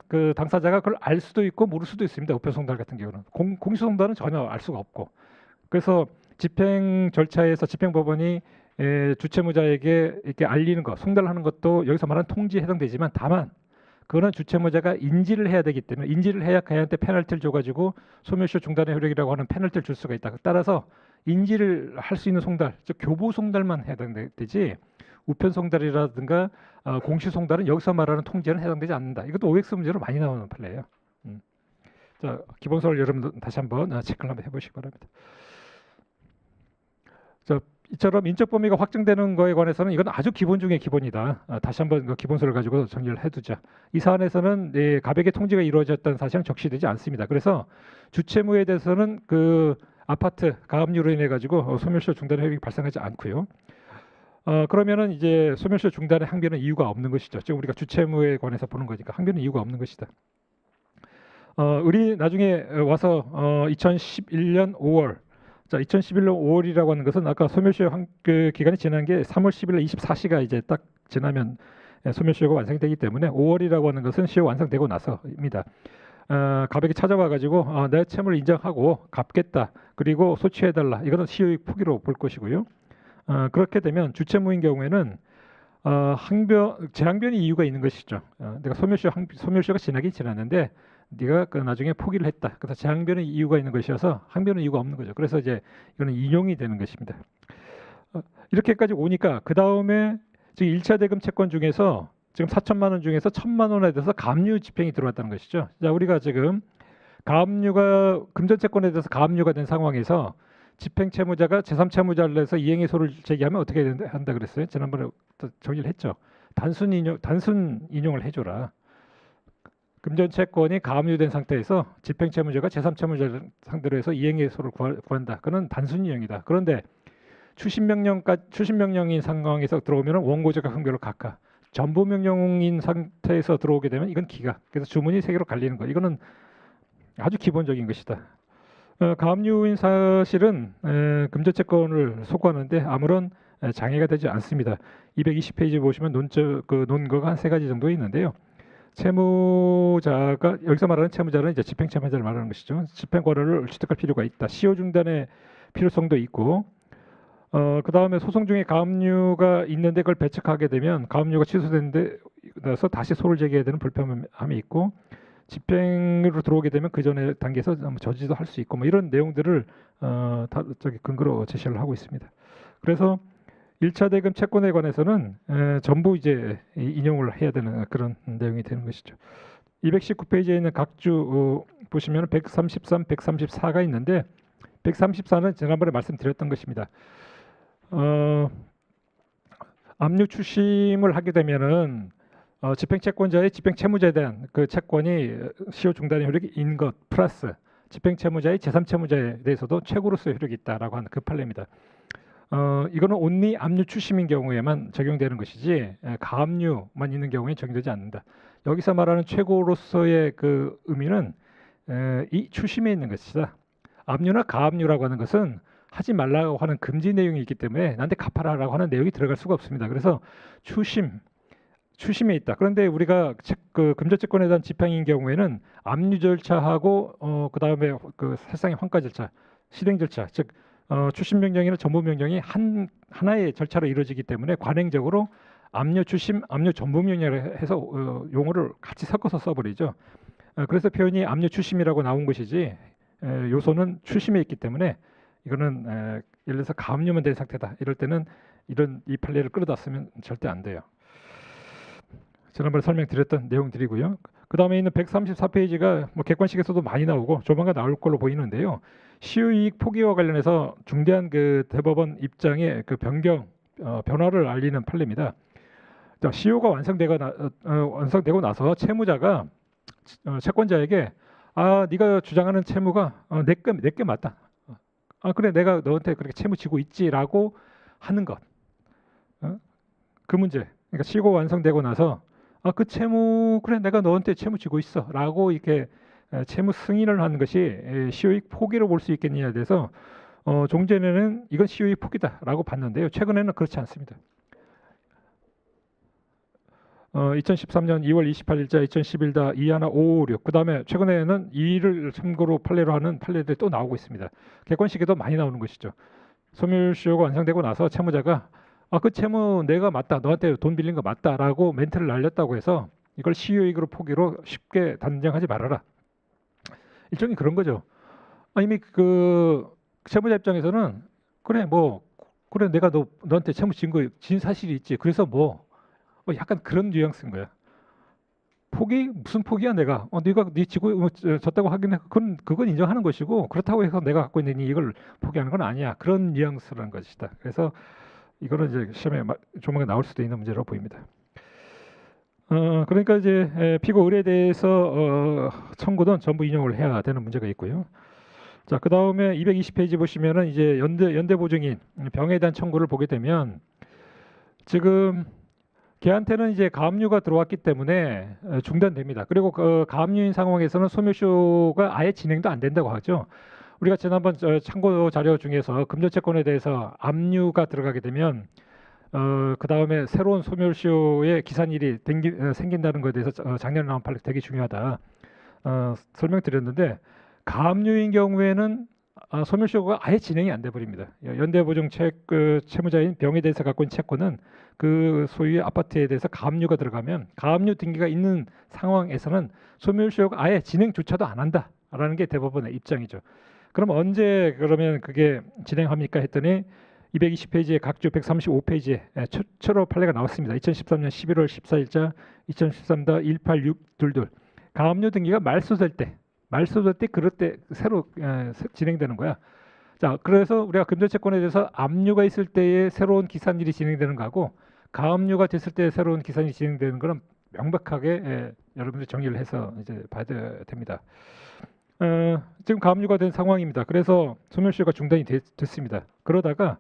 그 당사자가 그걸 알 수도 있고 모를 수도 있습니다. 우편 송달 같은 경우는 공시 송달은 전혀 알 수가 없고 그래서 집행 절차에서 집행법원이 주채무자에게 이렇게 알리는 것, 송달하는 것도 여기서 말하는 통지에 해당되지만 다만 그거는 주채무자가 인지를 해야 되기 때문에 인지를 해야 그한테 페널티를 줘가지고 소멸시효 중단의 효력이라고 하는 페널티를 줄 수가 있다. 따라서 인지를 할 수 있는 송달, 즉 교부 송달만 해당되지 우편 송달이라든가 공시 송달은 여기서 말하는 통지에는 해당되지 않는다. 이것도 OX 문제로 많이 나오는 판례예요. 자, 기본서를 여러분들 다시 한번 체크를 한번 해보시기 바랍니다. 자, 이처럼 인적 범위가 확정되는 거에 관해서는 이건 아주 기본 중에 기본이다. 다시 한번 그 기본서를 가지고 정리를 해두자. 이 사안에서는 가백의 통지가 이루어졌다는 사실은 적시되지 않습니다. 그래서 주채무에 대해서는 그 아파트 가압류로 인해 가지고 소멸시효 중단의 효력이 발생하지 않고요. 그러면은 이제 소멸시효 중단의 항변은 이유가 없는 것이죠. 지금 우리가 주채무에 관해서 보는 거니까 항변은 이유가 없는 것이다. 우리 나중에 와서 2011년 5월 자, 2011년 5월이라고 하는 것은 아까 소멸시효 그 기간이 지난 게 3월 10일 24시가 이제 딱 지나면 소멸시효가 완성이 되기 때문에 5월이라고 하는 것은 시효 완성되고 나서입니다. 가백이 찾아와 가지고 내 채무를 인정하고 갚겠다. 그리고 소취해달라. 이거는 시효의 포기로 볼 것이고요. 그렇게 되면 주채무인 경우에는 재항변의 이유가 있는 것이죠. 내가 소멸시효가 지나긴 지났는데 네가 그 나중에 포기를 했다. 그래서 재항변의 이유가 있는 것이어서 항변의 이유가 없는 거죠. 그래서 이제 이거는 인용이 되는 것입니다. 이렇게까지 오니까 그 다음에 지금 1차 대금 채권 중에서 지금 4천만 원 중에서 1,000만 원에 대해서 가압류 집행이 들어왔다는 것이죠. 자, 우리가 지금 가압류가 금전 채권에 대해서 가압류가 된 상황에서 집행채무자가 제3채무자를 내서 이행의소를 제기하면 어떻게 한다 그랬어요? 지난번에 또 정리를 했죠. 단순 인용을 해줘라. 금전채권이 가압류된 상태에서 집행채무자가 제3채무자를 상대로 해서 이행의소를 구한다. 그는 단순 인용이다. 그런데 추심명령인 상황에서 들어오면 원고자가 흥별로 각하. 전부명령인 상태에서 들어오게 되면 이건 기각. 그래서 주문이 세 개로 갈리는 거. 이거는 아주 기본적인 것이다. 가압류인 사실은 금전채권을 소구하는데 아무런 장애가 되지 않습니다. 220페이지 보시면 논거가 한 세 가지 정도 있는데요. 채무자가 여기서 말하는 채무자는 이제 집행채무자를 말하는 것이죠. 집행 권한을 취득할 필요가 있다. 시효 중단의 필요성도 있고, 그 다음에 소송 중에 가압류가 있는데 그걸 배척하게 되면 가압류가 취소되는데 나서 다시 소를 제기해야 되는 불편함이 있고, 집행으로 들어오게 되면 그 전에 단계에서 저지도 할 수 있고, 뭐 이런 내용들을 근거로 제시를 하고 있습니다. 그래서 1차 대금 채권에 관해서는 전부 이제 인용을 해야 되는 그런 내용이 되는 것이죠. 219페이지에 있는 각주 보시면 133, 134가 있는데 134는 지난번에 말씀드렸던 것입니다. 압류 추심을 하게 되면은 집행채권자의 집행채무자에 대한 그 채권이 시효 중단의 효력이 있는 것 플러스 집행채무자의 제3채무자에 대해서도 최고로서의 효력이 있다라고 하는 그 판례입니다. 이거는 온리 압류 추심인 경우에만 적용되는 것이지 가압류만 있는 경우에 적용되지 않는다. 여기서 말하는 최고로서의 그 의미는 이 추심에 있는 것이다. 압류나 가압류라고 하는 것은 하지 말라고 하는 금지 내용이 있기 때문에 나한테 갚아라라고 하는 내용이 들어갈 수가 없습니다. 그래서 추심에 있다. 그런데 우리가 그 금전채권에 대한 집행인 경우에는 압류 절차하고 그 다음에 그 사실상의 환가 절차, 실행 절차, 즉 추심 명령이나 전부 명령이 하나의 절차로 이루어지기 때문에 관행적으로 압류 추심, 압류 전부 명령을 해서 용어를 같이 섞어서 써버리죠. 그래서 표현이 압류 추심이라고 나온 것이지 요소는 추심에 있기 때문에 이거는 예를 들어서 가압류만 된 상태다. 이럴 때는 이 판례를 끌어다 쓰면 절대 안 돼요. 지난번에 설명드렸던 내용들이고요. 그 다음에 있는 134페이지가 뭐 객관식에서도 많이 나오고 조만간 나올 걸로 보이는데요. 시효이익 포기와 관련해서 중대한 그 대법원 입장의 그 변화를 알리는 판례입니다. 자, 시효가 완성되고 나서 채무자가 채권자에게 네가 주장하는 채무가 내게 맞다. 그래 내가 너한테 그렇게 채무 지고 있지라고 하는 것. 그 문제. 그러니까 시효가 완성되고 나서 그 채무 그래 내가 너한테 채무 지고 있어라고 이렇게 채무 승인을 하는 것이 시효이익 포기로 볼 수 있겠느냐에 대해서 종전에는 이건 시효이익 포기다라고 봤는데요. 최근에는 그렇지 않습니다. 2013년 2월 28일자 2011다 21556 그 다음에 최근에는 이를 참고로 판례로 하는 판례들이 또 나오고 있습니다. 객관식에도 많이 나오는 것이죠. 소멸시효가 완성되고 나서 채무자가 그 채무 내가 맞다 너한테 돈 빌린 거 맞다라고 멘트를 날렸다고 해서 이걸 시효이익으로 포기로 쉽게 단정하지 말아라. 일종의 그런 거죠. 이미 그 채무자 입장에서는 그래 내가 너한테 채무 진 사실이 있지. 그래서 약간 그런 뉘앙스인 거야. 무슨 포기야 내가. 네가 네 지고 졌다고 하긴 해. 그건 인정하는 것이고 그렇다고 해서 내가 갖고 있는 이익을 포기하는 건 아니야. 그런 뉘앙스라는 것이다. 그래서 이거는 이제 시험에 조만간 나올 수도 있는 문제라고 보입니다. 그러니까 이제 피고 의뢰에 대해서 청구든 전부 인용을 해야 되는 문제가 있고요. 자, 그 다음에 220페이지 보시면은 이제 연대 보증인 병에 대한 청구를 보게 되면 지금 걔한테는 이제 가압류가 들어왔기 때문에 중단됩니다. 그리고 그 가압류인 상황에서는 소멸시효가 아예 진행도 안 된다고 하죠. 우리가 지난번 참고 자료 중에서 금전채권에 대해서 압류가 들어가게 되면 그 다음에 새로운 소멸시효의 기산일이 생긴다는 것에 대해서 작년에 나온 판례 되게 중요하다 설명드렸는데 가압류인 경우에는 소멸시효가 아예 진행이 안 돼 버립니다. 연대보증 채무자인 병에 대해서 갖고 있는 채권은 그 소유의 아파트에 대해서 가압류가 들어가면 가압류 등기가 있는 상황에서는 소멸시효가 아예 진행조차도 안 한다라는 게 대법원의 입장이죠. 그럼 언제 그러면 그게 진행합니까 했더니 220페이지에 각주 135페이지에 최초 판례가 나왔습니다. 2013년 11월 14일자 2013다 1862 가압류 등기가 말소될 때 그럴 때 새로 진행되는 거야. 자, 그래서 우리가 금전채권에 대해서 압류가 있을 때에 새로운 기산일이 진행되는 거하고 가압류가 됐을 때 새로운 기산이 진행되는 거는 명백하게 여러분들 정리를 해서 이제 봐야 됩니다. 지금 가압류가 된 상황입니다. 그래서 소멸시효가 중단이 됐습니다. 그러다가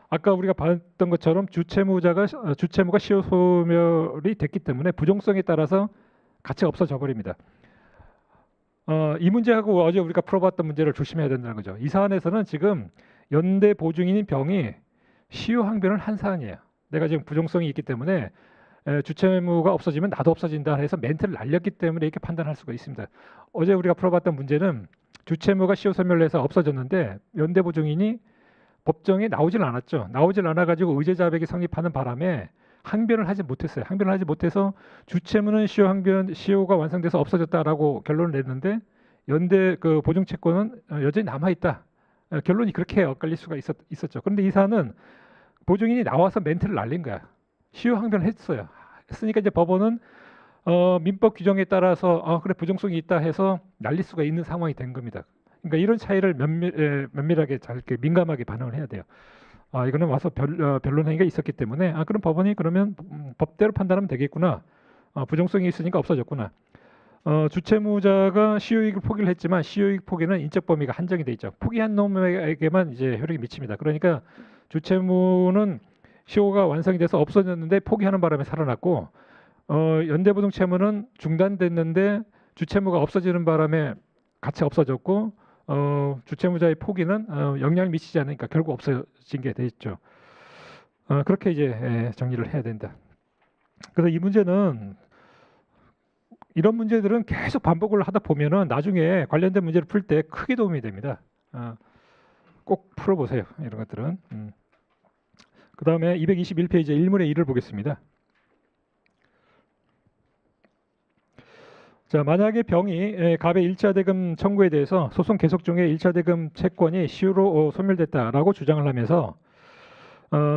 아까 우리가 봤던 것처럼 주채무가 시효 소멸이 됐기 때문에 부종성에 따라서 가치가 없어져 버립니다. 이 문제하고 어제 우리가 풀어봤던 문제를 조심해야 된다는 거죠. 이 사안에서는 지금 연대 보증인인 병이 시효 항변을 한 사안이에요. 내가 지금 부종성이 있기 때문에 주채무가 없어지면 나도 없어진다 해서 멘트를 날렸기 때문에 이렇게 판단할 수가 있습니다. 어제 우리가 풀어봤던 문제는 주채무가 시효 소멸해서 없어졌는데 연대 보증인이 법정에 나오질 않았죠. 나오질 않아가지고 의제자백이 성립하는 바람에 항변을 하지 못했어요. 항변을 하지 못해서 주채무는 시효가 완성돼서 없어졌다라고 결론을 냈는데 연대 그 보증채권은 여전히 남아있다. 결론이 그렇게 엇갈릴 수가 있었죠. 그런데 이 사안은 보증인이 나와서 멘트를 날린 거야. 시효 항변을 했어요. 했으니까 이제 법원은 민법 규정에 따라서 그래 부정성이 있다 해서 날릴 수가 있는 상황이 된 겁니다. 그러니까 이런 차이를 면밀하게 잘 이렇게 민감하게 반응을 해야 돼요. 이거는 와서 변론 행위가 있었기 때문에 그럼 법원이 그러면 법대로 판단하면 되겠구나. 부정성이 있으니까 없어졌구나. 주채무자가 시효이익을 포기를 했지만 시효이익 포기는 인적 범위가 한정이 돼 있죠. 포기한 놈에게만 이제 효력이 미칩니다. 그러니까 주채무는 시효가 완성이 돼서 없어졌는데 포기하는 바람에 살아났고 연대보증 채무는 중단됐는데 주채무가 없어지는 바람에 같이 없어졌고 주채무자의 포기는 영향을 미치지 않으니까 결국 없어진 게 돼 있죠. 그렇게 이제 정리를 해야 된다. 그래서 이 문제는 이런 문제들은 계속 반복을 하다 보면은 나중에 관련된 문제를 풀 때 크게 도움이 됩니다. 꼭 풀어보세요. 이런 것들은. 그 다음에 221페이지 1문의 1을 보겠습니다. 자, 만약에 병이 갑의 1차 대금 청구에 대해서 소송 계속 중에 1차 대금 채권이 시효로 소멸됐다라고 주장을 하면서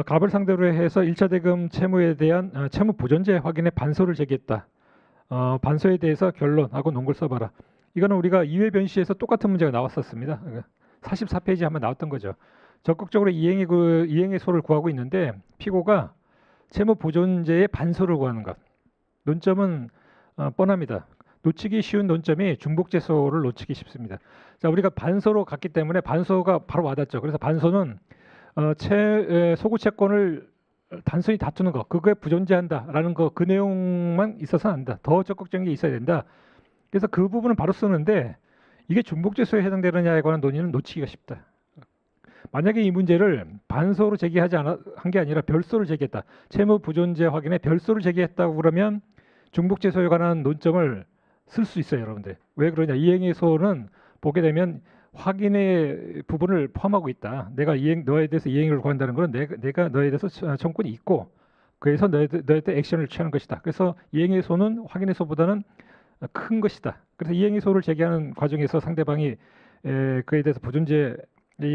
갑을 상대로 해서 1차 대금 채무에 대한 채무 보존제 확인의 반소를 제기했다. 반소에 대해서 결론하고 논글 써봐라. 이거는 우리가 이회 변시에서 똑같은 문제가 나왔었습니다. 44페이지 한번 나왔던 거죠. 적극적으로 이행의 소를 구하고 있는데 피고가 채무 보존제의 반소를 구하는 것. 논점은 뻔합니다. 놓치기 쉬운 논점이 중복제소를 놓치기 쉽습니다. 자, 우리가 반소로 갔기 때문에 반소가 바로 와닿죠. 그래서 반소는 소구 채권을 단순히 다투는 거, 그거에 부존재한다라는 거, 그 내용만 있어서는 안 된다. 더 적극적인 게 있어야 된다. 그래서 그 부분은 바로 쓰는데 이게 중복제소에 해당되느냐에 관한 논의는 놓치기가 쉽다. 만약에 이 문제를 반소로 제기하지 한 게 아니라 별소를 제기했다. 채무 부존재 확인에 별소를 제기했다고 그러면 중복제소에 관한 논점을 쓸 수 있어요, 여러분들. 왜 그러냐? 이행의 소는 보게 되면 확인의 부분을 포함하고 있다. 내가 너에 대해서 이행을 구한다는 것은 내가 너에 대해서 청구권이 있고 그래서 너에 대해 액션을 취하는 것이다. 그래서 이행의 소는 확인의 소보다는 큰 것이다. 그래서 이행의 소를 제기하는 과정에서 상대방이 그에 대해서 부존재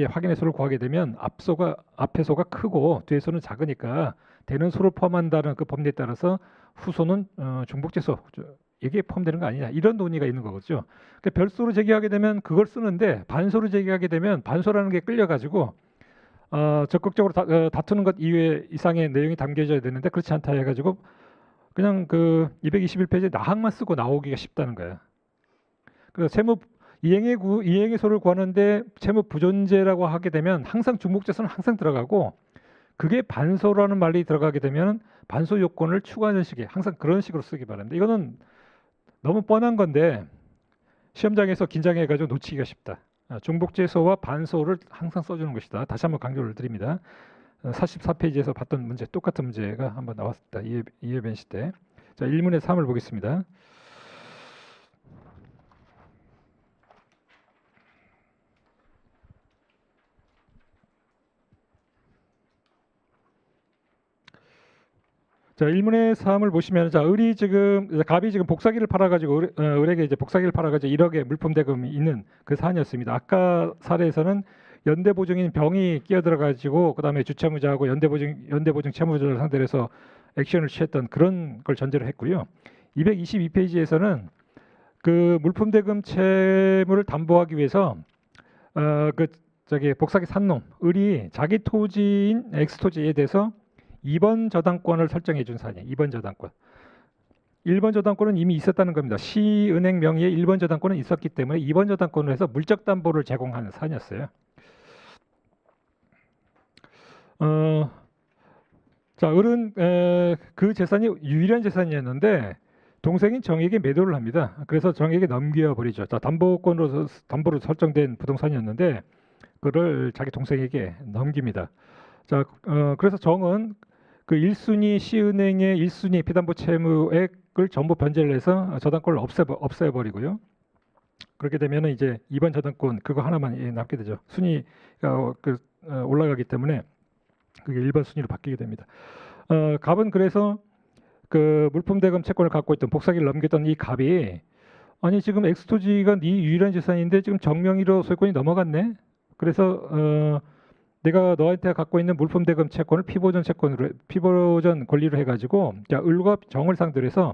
확인의 소를 구하게 되면 앞의 소가 크고 뒤의 소는 작으니까 되는 소를 포함한다는 그 법리에 따라서 후소는 중복제소 이게 포함되는 거 아니냐 이런 논의가 있는 거겠죠. 그러니까 별소로 제기하게 되면 그걸 쓰는데 반소로 제기하게 되면 반소라는 게 끌려가지고 적극적으로 다투는 것 이상의 내용이 담겨져야 되는데 그렇지 않다 해가지고 그냥 그 221페이지에 나항만 쓰고 나오기가 쉽다는 거예요. 그래서 이행의 소를 구하는데 채무 부존재라고 하게 되면 항상 중복제소는 항상 들어가고 그게 반소라는 말이 들어가게 되면 반소 요건을 추가하는 식의 항상 그런 식으로 쓰기 바랍니다. 이거는 너무 뻔한 건데 시험장에서 긴장해가지고 놓치기가 쉽다. 중복제소와 반소를 항상 써주는 것이다. 다시 한번 강조를 드립니다. 44페이지에서 봤던 문제 똑같은 문제가 한번 나왔습니다. 이해변시 때. 자, 1문의 3을 보겠습니다. 자, 1문의 3을 보시면 자, 갑이 지금 복사기를 팔아가지고 을에게 이제 복사기를 팔아가지고 1억의 물품 대금이 있는 그 사안이었습니다. 아까 사례에서는 연대보증인 병이 끼어들어가지고 그다음에 주채무자하고 연대보증 채무자를 상대로 해서 액션을 취했던 그런 걸 전제로 했고요. 222페이지에서는 그 물품 대금 채무를 담보하기 위해서 그 저기 복사기 산 놈, 을이 자기 토지인 X토지에 대해서 2번 저당권을 설정해 준 사안이에요. 2번 저당권. 1번 저당권은 이미 있었다는 겁니다. 시은행 명의의 1번 저당권은 있었기 때문에 2번 저당권을 해서 물적 담보를 제공하는 사안이었어요. 자, 을은 그 재산이 유일한 재산이었는데 동생인 정에게 매도를 합니다. 그래서 정에게 넘겨버리죠. 자, 담보로 설정된 부동산이었는데 그를 자기 동생에게 넘깁니다. 자, 그래서 정은 그 1순위 시은행의 1순위 피담보 채무액을 전부 변제를 해서 저당권을 없애버리고요. 그렇게 되면 이제 2번 저당권 그거 하나만 남게 되죠. 순위가 올라가기 때문에 그게 1번 순위로 바뀌게 됩니다. 갑은 그래서 그 물품대금 채권을 갖고 있던 복사기를 넘겼던 이 갑이 아니 지금 엑스토지가 네 유일한 재산인데 지금 정명의로 소유권이 넘어갔네. 그래서 내가 너한테 갖고 있는 물품대금 채권을 피보전 권리로 해가지고 자, 을과 정을 상대로 해서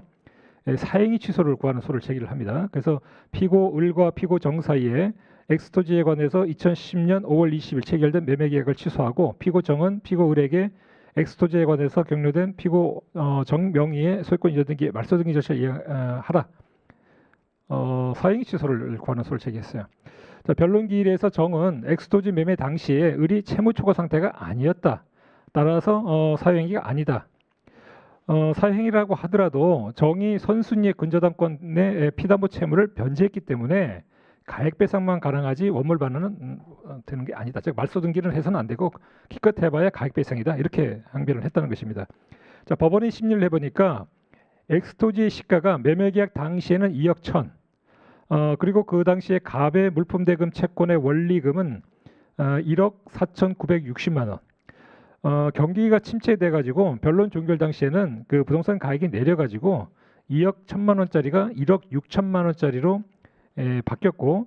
사행위 취소를 구하는 소를 제기를 합니다. 그래서 피고 을과 피고 정 사이에 엑스토지에 관해서 2010년 5월 20일 체결된 매매 계약을 취소하고 피고 정은 피고 을에게 엑스토지에 관해서 격려된 피고 정 명의의 소유권 이전 등기 말소 등기 절차를 하라. 사행위 취소를 구하는 소를 제기했어요. 자, 변론 기일에서 정은 엑스토지 매매 당시에 을이 채무 초과 상태가 아니었다. 따라서 사유행위가 아니다. 사유행위라고 하더라도 정이 선순위의 근저당권의 피담보 채무를 변제했기 때문에 가액배상만 가능하지 원물 반환은 되는 게 아니다. 즉 말소 등기는 해서는 안 되고 기껏 해봐야 가액배상이다. 이렇게 항변을 했다는 것입니다. 자, 법원이 심리를 해보니까 엑스토지의 시가가 매매계약 당시에는 2억 1천. 그리고 그 당시에 갑의 물품대금 채권의 원리금은 1억 4,960만 원. 경기가 침체돼 가지고 변론 종결 당시에는 그 부동산 가액이 내려 가지고 2억 1천만 원짜리가 1억 6천만 원짜리로 바뀌었고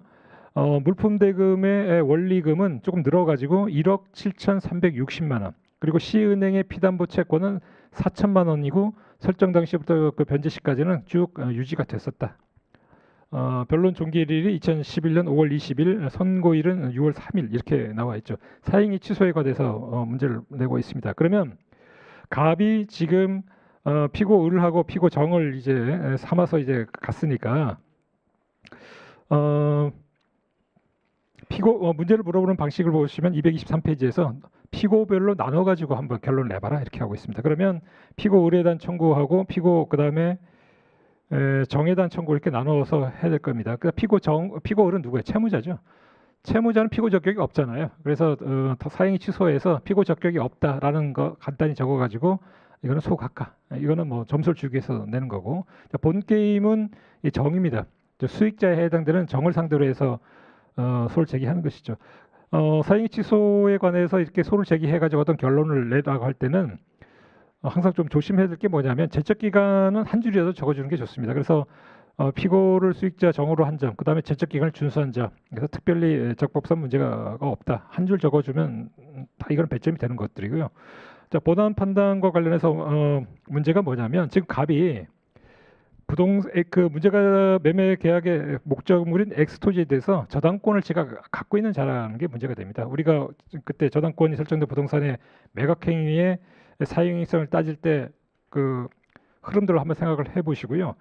물품대금의 원리금은 조금 늘어가지고 1억 7,360만 원. 그리고 시은행의 피담보 채권은 4천만 원이고 설정 당시부터 그 변제 시까지는 쭉 유지가 됐었다. 변론 종결일이 2011년 5월 20일, 선고일은 6월 3일 이렇게 나와 있죠. 사행위 취소에 관해서 문제를 내고 있습니다. 그러면 갑이 지금 피고 을하고 피고 정을 이제 삼아서 이제 갔으니까 문제를 물어보는 방식을 보시면 223페이지에서 피고별로 나눠가지고 한번 결론을 내봐라 이렇게 하고 있습니다. 그러면 피고 을에 대한 청구하고 피고 그다음에 정에 대한 청구 이렇게 나눠서 해야 될 겁니다. 그러니까 피고 을은 누구예요? 채무자죠. 채무자는 피고 적격이 없잖아요. 그래서 사행위 취소해서 피고 적격이 없다라는 거 간단히 적어가지고 이거는 소각하. 이거는 뭐 점수를 주기 위해서 내는 거고. 자, 본 게임은 이 정입니다. 수익자에 해당되는 정을 상대로 해서 소를 제기하는 것이죠. 사행위 취소에 관해서 이렇게 소를 제기해가지고 어떤 결론을 내라고 할 때는 항상 좀 조심해야 될 게 뭐냐면 제적 기간은 한 줄이라도 적어주는 게 좋습니다. 그래서 피고를 수익자 정으로 한 점, 그다음에 제적 기간을 준수한 점. 그래서 특별히 적법상 문제가 없다. 한 줄 적어주면 다 이건 배점이 되는 것들이고요. 자, 본안 판단과 관련해서 문제가 뭐냐면 지금 갑이 그 문제가 매매 계약의 목적물인 엑스토지에 대해서 저당권을 제가 갖고 있는 자라는 게 문제가 됩니다. 우리가 그때 저당권이 설정된 부동산의 매각행위의 사용성을 따질 때 그 흐름들을 한번 생각을 해보시고요.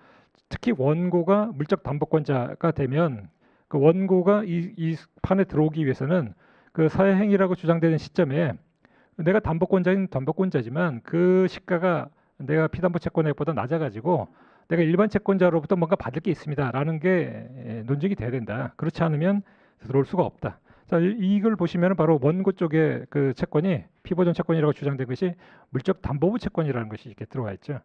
특히 원고가 물적 담보권자가 되면 그 원고가 이 판에 들어오기 위해서는 그 사회행위라고 주장되는 시점에 내가 담보권자인 담보권자지만 그 시가가 내가 피담보 채권액보다 낮아가지고 내가 일반 채권자로부터 뭔가 받을 게 있습니다라는 게 논증이 돼야 된다. 그렇지 않으면 들어올 수가 없다. 자, 이걸 보시면 바로 원고 쪽의 그 채권이 피보전 채권이라고 주장된 것이 물적 담보부 채권이라는 것이 이렇게 들어와 있죠.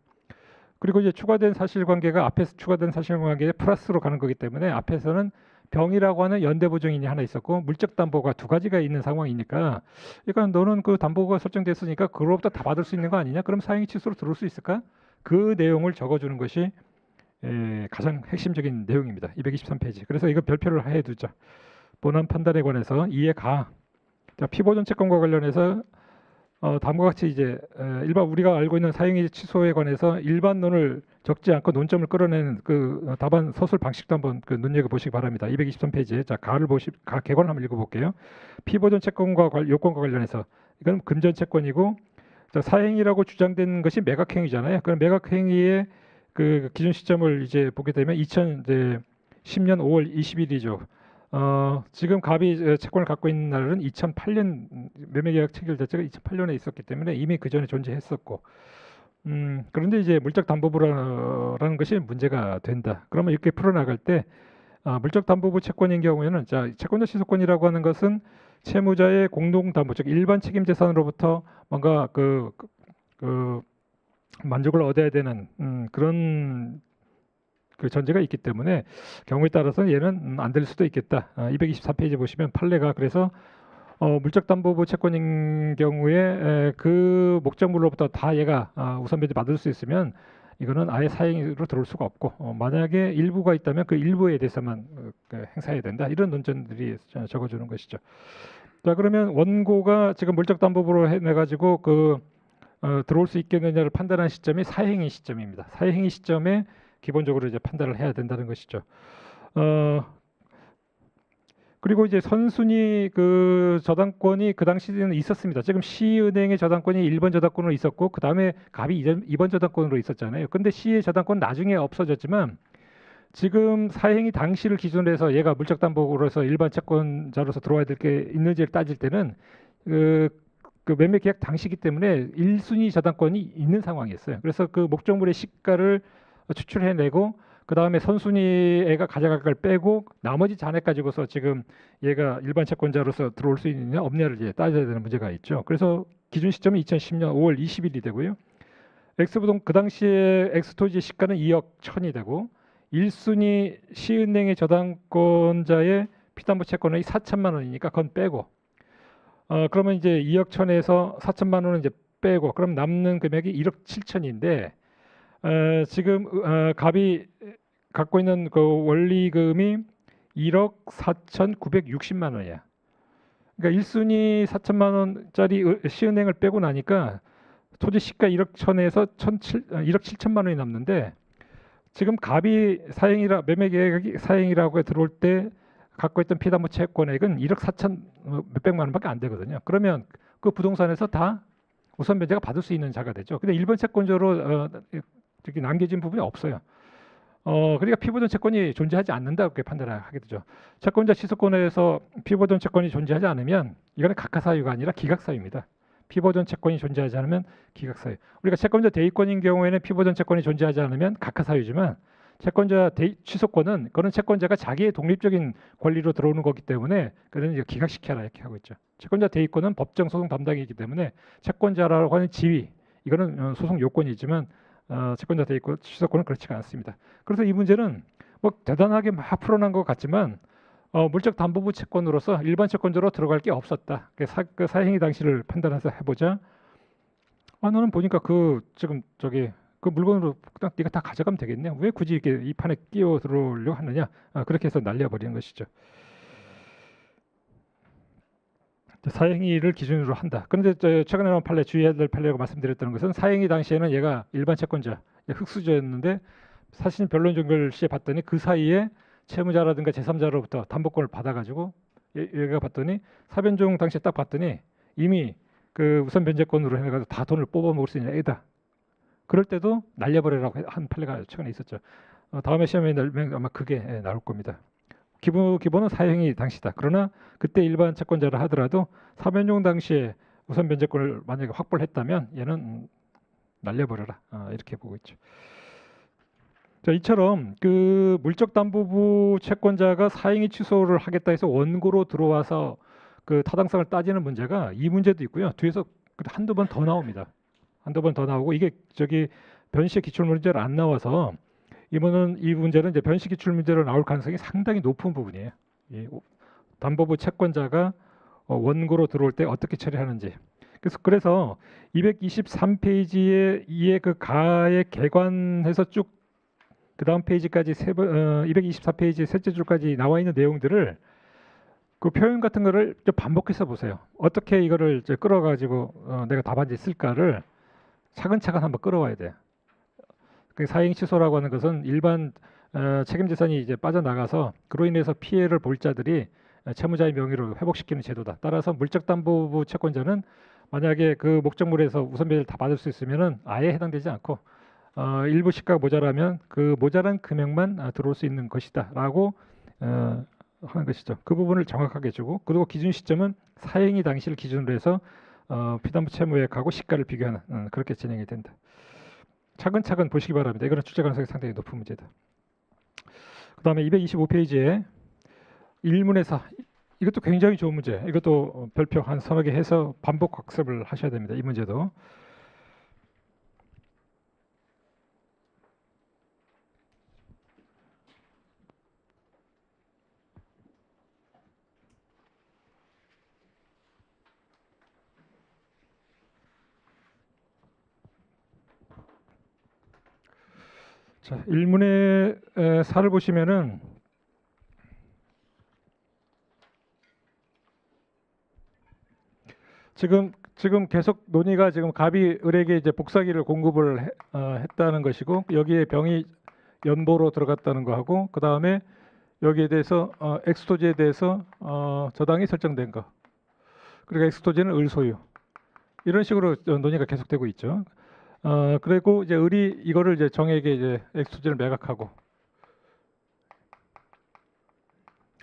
그리고 이제 추가된 사실관계가 앞에서 추가된 사실관계에 플러스로 가는 거기 때문에 앞에서는 병이라고 하는 연대보증인이 하나 있었고 물적 담보가 두 가지가 있는 상황이니까 그러니까 너는 그 담보가 설정됐으니까 그로부터 다 받을 수 있는 거 아니냐? 그럼 사행위 취소로 들어올 수 있을까? 그 내용을 적어주는 것이 가장 핵심적인 내용입니다. 223페이지. 그래서 이거 별표를 해두죠. 본안 판단에 관해서 이해 가. 자, 피보전 채권과 관련해서 다음과 같이 이제 일반 우리가 알고 있는 사행위 취소에 관해서 일반론을 적지 않고 논점을 끌어내는 그 답안 서술 방식도 한번 그 눈여겨 보시기 바랍니다. 223페이지에 자 가 개관을 한번 읽어볼게요. 피보존 채권과 요건과 관련해서 이건 금전 채권이고 자, 사행위라고 주장된 것이 매각행위잖아요. 그럼 매각행위의 그 기준 시점을 이제 보게 되면 2010년 5월 20일이죠. 지금 갑이 채권을 갖고 있는 날은 2008년 매매계약 체결 자체가 2008년에 있었기 때문에 이미 그 전에 존재했었고 그런데 이제 물적담보부라는 것이 문제가 된다. 그러면 이렇게 풀어나갈 때 물적담보부 채권인 경우에는 자 채권자 취소권이라고 하는 것은 채무자의 공동담보 즉 일반 책임재산으로부터 뭔가 그 만족을 얻어야 되는 그런 그 전제가 있기 때문에 경우에 따라서는 얘는 안 될 수도 있겠다. 224페이지 보시면 판례가 그래서 물적담보부 채권인 경우에 그 목적물로부터 다 얘가 우선 배제 받을 수 있으면 이거는 아예 사행위로 들어올 수가 없고 만약에 일부가 있다면 그 일부에 대해서만 행사해야 된다. 이런 논점들이 적어주는 것이죠. 자 그러면 원고가 지금 물적담보부로 해내가지고 들어올 수 있겠느냐를 판단한 시점이 사행위 시점입니다. 사행위 시점에 기본적으로 이제 판단을 해야 된다는 것이죠. 그리고 이제 선순위 그 저당권이 그 당시에는 있었습니다. 지금 C은행의 저당권이 1번 저당권으로 있었고 그 다음에 갑이 2번 저당권으로 있었잖아요. 근데 C의 저당권 나중에 없어졌지만 지금 사행위 당시를 기준으로 해서 얘가 물적담보로서 일반 채권자로서 들어와야 될 게 있는지를 따질 때는 그 매매 계약 당시이기 때문에 1순위 저당권이 있는 상황이었어요. 그래서 그 목적물의 시가를 추출해내고 그 다음에 선순위애가 가져갈 걸 빼고 나머지 잔액 가지고서 지금 얘가 일반 채권자로서 들어올 수 있느냐 없냐를 이제 따져야 되는 문제가 있죠. 그래서 기준 시점은 2010년 5월 20일이 되고요. X부동 그 당시에 X토지의 시가는 2억 1천이 되고 1순위 C은행의 저당권자의 피담보 채권이 4천만 원이니까 그건 빼고 그러면 이제 2억 1천에서 4천만 원은 이제 빼고 그럼 남는 금액이 1억 7천인데 지금 갑이 갖고 있는 그 원리금이 1억 4,960만 원이야. 그러니까 1순위 4천만 원짜리 시은행을 빼고 나니까 토지 시가 1억 1천에서 1억 7천만 원이 남는데 지금 갑이 매매 계획이 사행이라고 들어올 때 갖고 있던 피담보 채권액은 1억 4천 몇백만 원밖에 안 되거든요. 그러면 그 부동산에서 다 우선 변제가 받을 수 있는 자가 되죠. 근데 일반 채권자로 저기 남겨진 부분이 없어요. 그러니까 피보존 채권이 존재하지 않는다 이렇게 판단을 하게 되죠. 채권자 취소권에서 피보존 채권이 존재하지 않으면 이거는 각하사유가 아니라 기각사유입니다. 피보존 채권이 존재하지 않으면 기각사유. 우리가 채권자 대위권인 경우에는 피보존 채권이 존재하지 않으면 각하사유지만 채권자 취소권은 그런 채권자가 자기의 독립적인 권리로 들어오는 거기 때문에 그는 기각시켜라 이렇게 하고 있죠. 채권자 대위권은 법정 소송 담당이기 때문에 채권자라고 하는 지위 이거는 소송 요건이지만 채권자 대위권 취소권은 그렇지가 않습니다. 그래서 이 문제는 뭐 대단하게 막 풀어난 것 같지만 물적담보부 채권으로서 일반 채권자로 들어갈 게 없었다. 그 사행위 당시를 판단해서 해보자. 너는 보니까 지금 저기 그 물건으로 그냥 네가 다 가져가면 되겠네. 왜 굳이 이렇게 이 판에 끼어 들어오려고 하느냐? 그렇게 해서 날려버리는 것이죠. 사행위를 기준으로 한다. 그런데 최근에 나온 판례 주의해야 될 판례라고 말씀드렸던 것은 사행위 당시에는 얘가 일반 채권자, 흑수저였는데 사실 변론 종결 시에 봤더니 그 사이에 채무자라든가 제3자로부터 담보권을 받아가지고 얘가 봤더니 사변종 당시에 딱 봤더니 이미 그 우선 변제권으로 해가지고 다 돈을 뽑아 먹을 수 있는 애다. 그럴 때도 날려버리라고 한 판례가 최근에 있었죠. 다음에 시험에 날면 아마 그게 나올 겁니다. 기본은 사행위 당시다. 그러나 그때 일반 채권자라 하더라도 사변종 당시에 우선 변제권을 만약에 확보를 했다면 얘는 날려버려라. 이렇게 보고 있죠. 자, 이처럼 그 물적담보부 채권자가 사행위 취소를 하겠다 해서 원고로 들어와서 그 타당성을 따지는 문제가 이 문제도 있고요. 뒤에서 한두 번 더 나옵니다. 한두 번 더 나오고 이게 저기 변시 기출 문제로 안 나와서 이 문제는 이제 변시 기출 문제로 나올 가능성이 상당히 높은 부분이에요. 이 담보부 채권자가 원고로 들어올 때 어떻게 처리하는지. 그래서 223페이지에 이에 그 가에 개관해서 쭉 그 다음 페이지까지 224페이지 셋째 줄까지 나와 있는 내용들을 그 표현 같은 거를 좀 반복해서 보세요. 어떻게 이거를 이제 끌어가지고 내가 답안지 쓸까를 차근차근 한번 끌어와야 돼. 그 사행 취소라고 하는 것은 일반 책임재산이 이제 빠져나가서 그로 인해서 피해를 볼 자들이 채무자의 명의로 회복시키는 제도다. 따라서 물적담보부 채권자는 만약에 그 목적물에서 우선배를 다 받을 수 있으면은 아예 해당되지 않고 일부 시가가 모자라면 그 모자란 금액만 들어올 수 있는 것이다라고 하는 것이죠. 그 부분을 정확하게 주고 그리고 기준 시점은 사행위 당시를 기준으로 해서 피담보 채무액하고 시가를 비교하는 그렇게 진행이 된다. 차근차근 보시기 바랍니다. 이거는 출제 가능성이 상당히 높은 문제다. 그 다음에 225페이지에 1문의 4 이것도 굉장히 좋은 문제. 이것도 별표 한 서너 개 해서 반복 학습을 하셔야 됩니다. 이 문제도. 자, 1문의 4를 보시면은 지금 계속 논의가 지금 갑이 을에게 이제 복사기를 공급을 했다는 것이고 여기에 병이 연보로 들어갔다는 거하고 그 다음에 여기에 대해서 엑스토지에 대해서 저당이 설정된 거. 그리고 엑스토지는 을 소유. 이런 식으로 논의가 계속되고 있죠. 그리고 이제 을이 이거를 이제 정에게 이제 엑스토지를 매각하고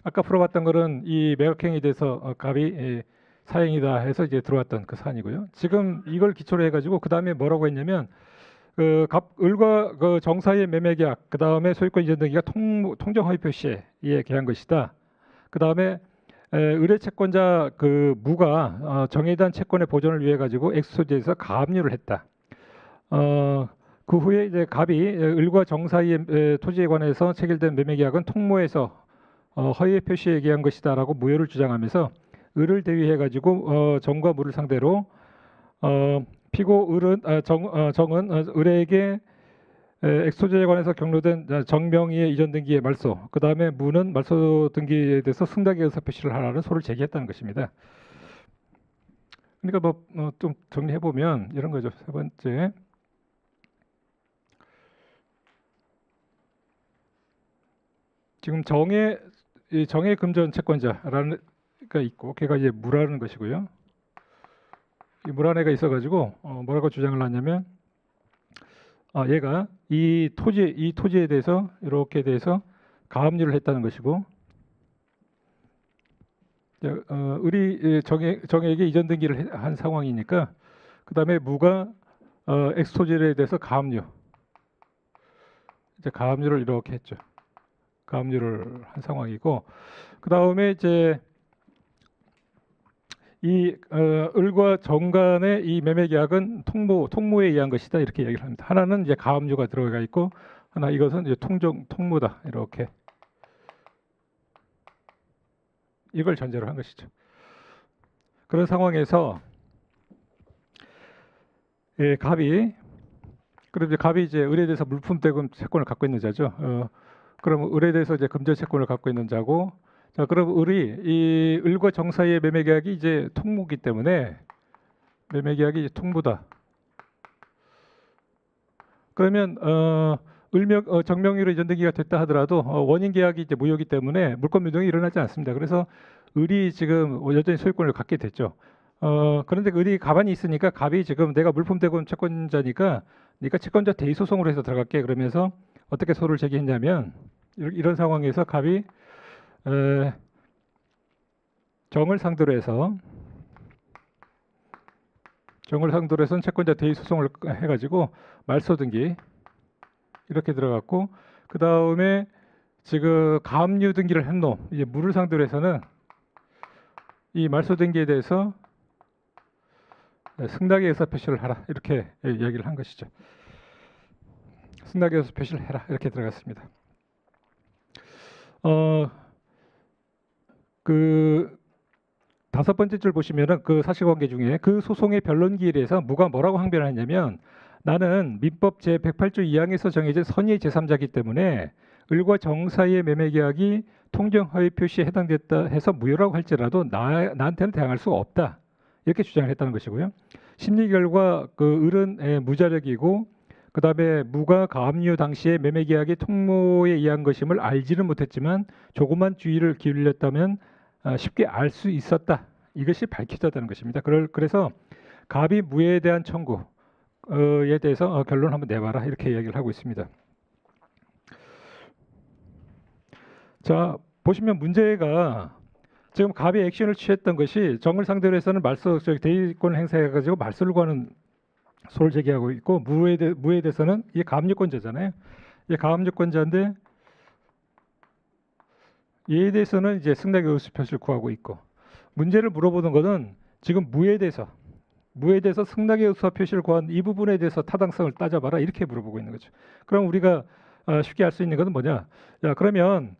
아까 풀어봤던 거는 이 매각행위에 대해서 갑이 사행이다 해서 이제 들어왔던 그 사안이고요. 지금 이걸 기초로 해가지고 그 다음에 뭐라고 했냐면 그 을과 그 정 사이의 매매계약, 그 다음에 소유권 이전 등기가 통정 허위 표시에 의한 것이다. 그 다음에 의뢰 채권자 그 무가 정에 대한 채권의 보존을 위해 가지고 엑스토지에서 가압류를 했다. 그 후에 이제 갑이 을과 정 사이의 토지에 관해서 체결된 매매계약은 통모에서 허위 표시에 의한 것이다라고 무효를 주장하면서 을을 대위해 가지고 정과 무를 상대로 피고 을은 정은 을에게 엑스토지에 관해서 경로된 정명의의 이전 등기의 말소, 그 다음에 무는 말소 등기에 대해서 승낙의 의사 표시를 하라는 소를 제기했다는 것입니다. 그러니까 좀 정리해 보면 이런 거죠. 세 번째, 지금 정의 금전 채권자라는 가 있고 걔가 이제 무라는 것이고요. 이 무라네가 있어가지고 뭐라고 주장을 하냐면 얘가 이 토지에 대해서 이렇게 대해서 가압류를 했다는 것이고 을이 정에게 이전 등기를 한 상황이니까 그 다음에 무가 엑스토지에 대해서 가압류 이제 가압류를 이렇게 했죠. 가압류를 한 상황이고 그 다음에 이제 이 을과 정 간의 이 매매 계약은 통모에 의한 것이다 이렇게 얘기를 합니다. 하나는 이제 가압류가 들어가 있고 하나 이것은 이제 통모다 이렇게 이걸 전제로 한 것이죠. 그런 상황에서 갑이 이제 을에 대해서 물품대금 채권을 갖고 있는 자죠. 그럼 을에 대해서 이제 금전 채권을 갖고 있는 자고 자, 그럼 이 을과 정 사이의 매매 계약이 이제 통모기 때문에 매매 계약이 이제 통모다. 그러면 정명의로 이전 등기가 됐다 하더라도 원인 계약이 이제 무효이기 때문에 물권 변동이 일어나지 않습니다. 그래서 을이 지금 여전히 소유권을 갖게 됐죠. 그런데 을이 가만히 있으니까 갑이 지금 내가 물품대금 채권자니까 네가 채권자 대의 소송으로 해서 들어갈게 그러면서 어떻게 소를 제기했냐면 이런 상황에서 갑이 정을 상대로 해서 채권자 대의 소송을 해가지고 말소 등기 이렇게 들어갔고 그 다음에 지금 가압류 등기를 한 놈 이제 무를 상대로 해서는 이 말소 등기에 대해서 승낙의 의사 표시를 하라 이렇게 얘기를 한 것이죠. 승낙의 의사 표시를 해라 이렇게 들어갔습니다. 그 다섯 번째 줄 보시면은 그 사실관계 중에 그 소송의 변론기일에서 무가 뭐라고 항변을 했냐면 나는 민법 제108조 2항에서 정해진 선의의 제3자이기 때문에 을과 정 사이의 매매계약이 통정 허위 표시에 해당됐다 해서 무효라고 할지라도 나한테는 대항할 수가 없다. 이렇게 주장을 했다는 것이고요. 심리 결과 그 을은 무자력이고 그다음에 무가 가압류 당시에 매매 계약이 통모에 의한 것임을 알지는 못했지만 조금만 주의를 기울였다면 쉽게 알 수 있었다. 이것이 밝혀졌다는 것입니다. 그래서 갑이 무에 대한 청구에 대해서 결론 한번 내봐라 이렇게 이야기를 하고 있습니다. 자, 보시면 문제가 지금 갑이 액션을 취했던 것이 정을 상대로 해서는 대의권을 행사해가지고 말소를 구하는 소를 제기하고 있고 무에 대해서는 이게 가압류권자잖아요. 이게 가압류권자인데 이에 대해서는 이제 승낙의 의수 표시를 구하고 있고 문제를 물어보는 것은 지금 무에 대해서 승낙의 의사 표시를 구한 이 부분에 대해서 타당성을 따져봐라 이렇게 물어보고 있는 거죠. 그럼 우리가 쉽게 알 수 있는 것은 뭐냐? 야, 그러면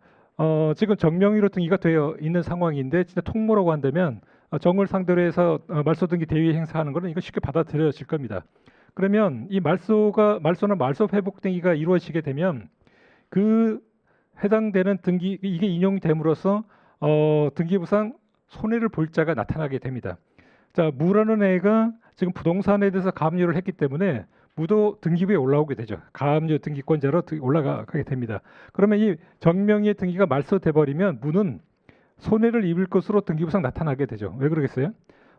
지금 정명의로 등기가 되어 있는 상황인데 진짜 통모라고 한다면 정을 상대로 해서 말소 등기 대위 행사하는 것은 이거 쉽게 받아들여질 겁니다. 그러면 이 말소나 말소 회복 등기가 이루어지게 되면 그 해당되는 등기 이게 인용됨으로써 등기부상 손해를 볼 자가 나타나게 됩니다. 자, 무라는 애가 지금 부동산에 대해서 가압류를 했기 때문에 무도 등기부에 올라오게 되죠. 가압류 등기권자로 올라가게 됩니다. 그러면 이 정명의 등기가 말소돼 버리면 무는 손해를 입을 것으로 등기부상 나타나게 되죠. 왜 그러겠어요?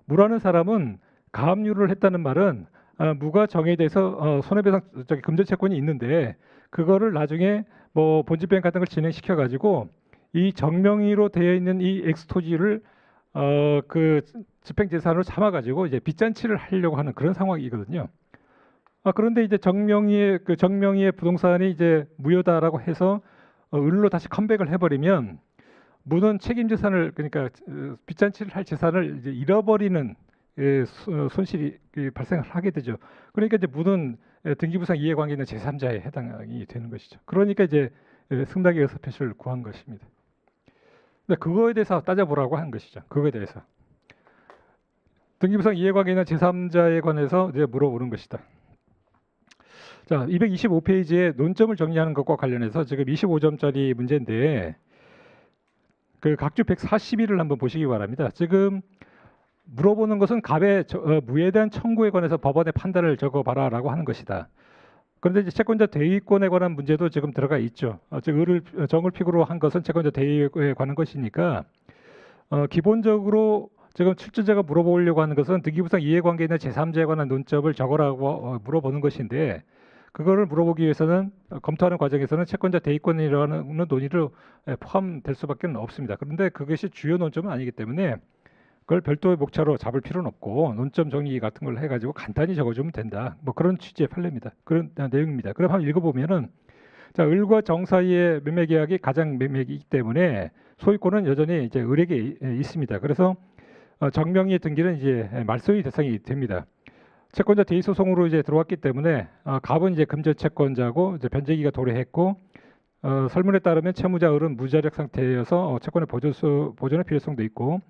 무라는 사람은 가압류를 했다는 말은 무가 정에 대해서 손해배상 금전채권이 있는데 그거를 나중에 뭐 본집행 같은 걸 진행시켜 가지고 이 정명의로 되어 있는 이 엑스토지를 그 집행재산으로 삼아가지고 이제 빚잔치를 하려고 하는 그런 상황이거든요. 그런데 이제 정명의의 부동산이 이제 무효다라고 해서 을로 다시 컴백을 해버리면 무는 책임재산을 그러니까 빚잔치를 할 재산을 이제 잃어버리는 손실이 발생을 하게 되죠. 그러니까 이제 무는 등기부상 이해관계 있는 제3자에 해당이 되는 것이죠. 그러니까 이제 승낙의 의사 표시를 구한 것입니다. 근데 그거에 대해서 따져보라고 한 것이죠. 그거에 대해서 등기부상 이해관계 있는 제3자에 관해서 이제 물어보는 것이다. 자, 225페이지에 논점을 정리하는 것과 관련해서 지금 25점짜리 문제인데 그 각주 141을 한번 보시기 바랍니다. 지금 물어보는 것은 갑의 무에 대한 청구에 관해서 법원의 판단을 적어봐라라고 하는 것이다. 그런데 이제 채권자 대위권에 관한 문제도 지금 들어가 있죠. 즉 정을 픽으로 한 것은 채권자 대위에 관한 것이니까 기본적으로 지금 출제자가 물어보려고 하는 것은 등기부상 이해관계 있는 제3자에 관한 논점을 적어라고 물어보는 것인데 그거를 물어보기 위해서는 검토하는 과정에서는 채권자 대위권이라는 논의를 포함될 수밖에 없습니다. 그런데 그것이 주요 논점은 아니기 때문에 그걸 별도의 목차로 잡을 필요는 없고 논점 정리 같은 걸 해가지고 간단히 적어주면 된다. 뭐 그런 취지의 판례입니다. 그런 내용입니다. 그럼 한번 읽어보면은 자, 을과 정 사이의 매매 계약이 가장 매매이기 때문에 소유권은 여전히 이제 을에게 있습니다. 그래서 정명의 등기는 이제 말소의 대상이 됩니다. 채권자 대의 소송으로 이제 들어왔기 때문에 갑은 이제 금전 채권자고 이제 변제기가 도래했고 설문에 따르면 채무자 을은 무자력 상태여서 채권의 보존의 필요성도 있고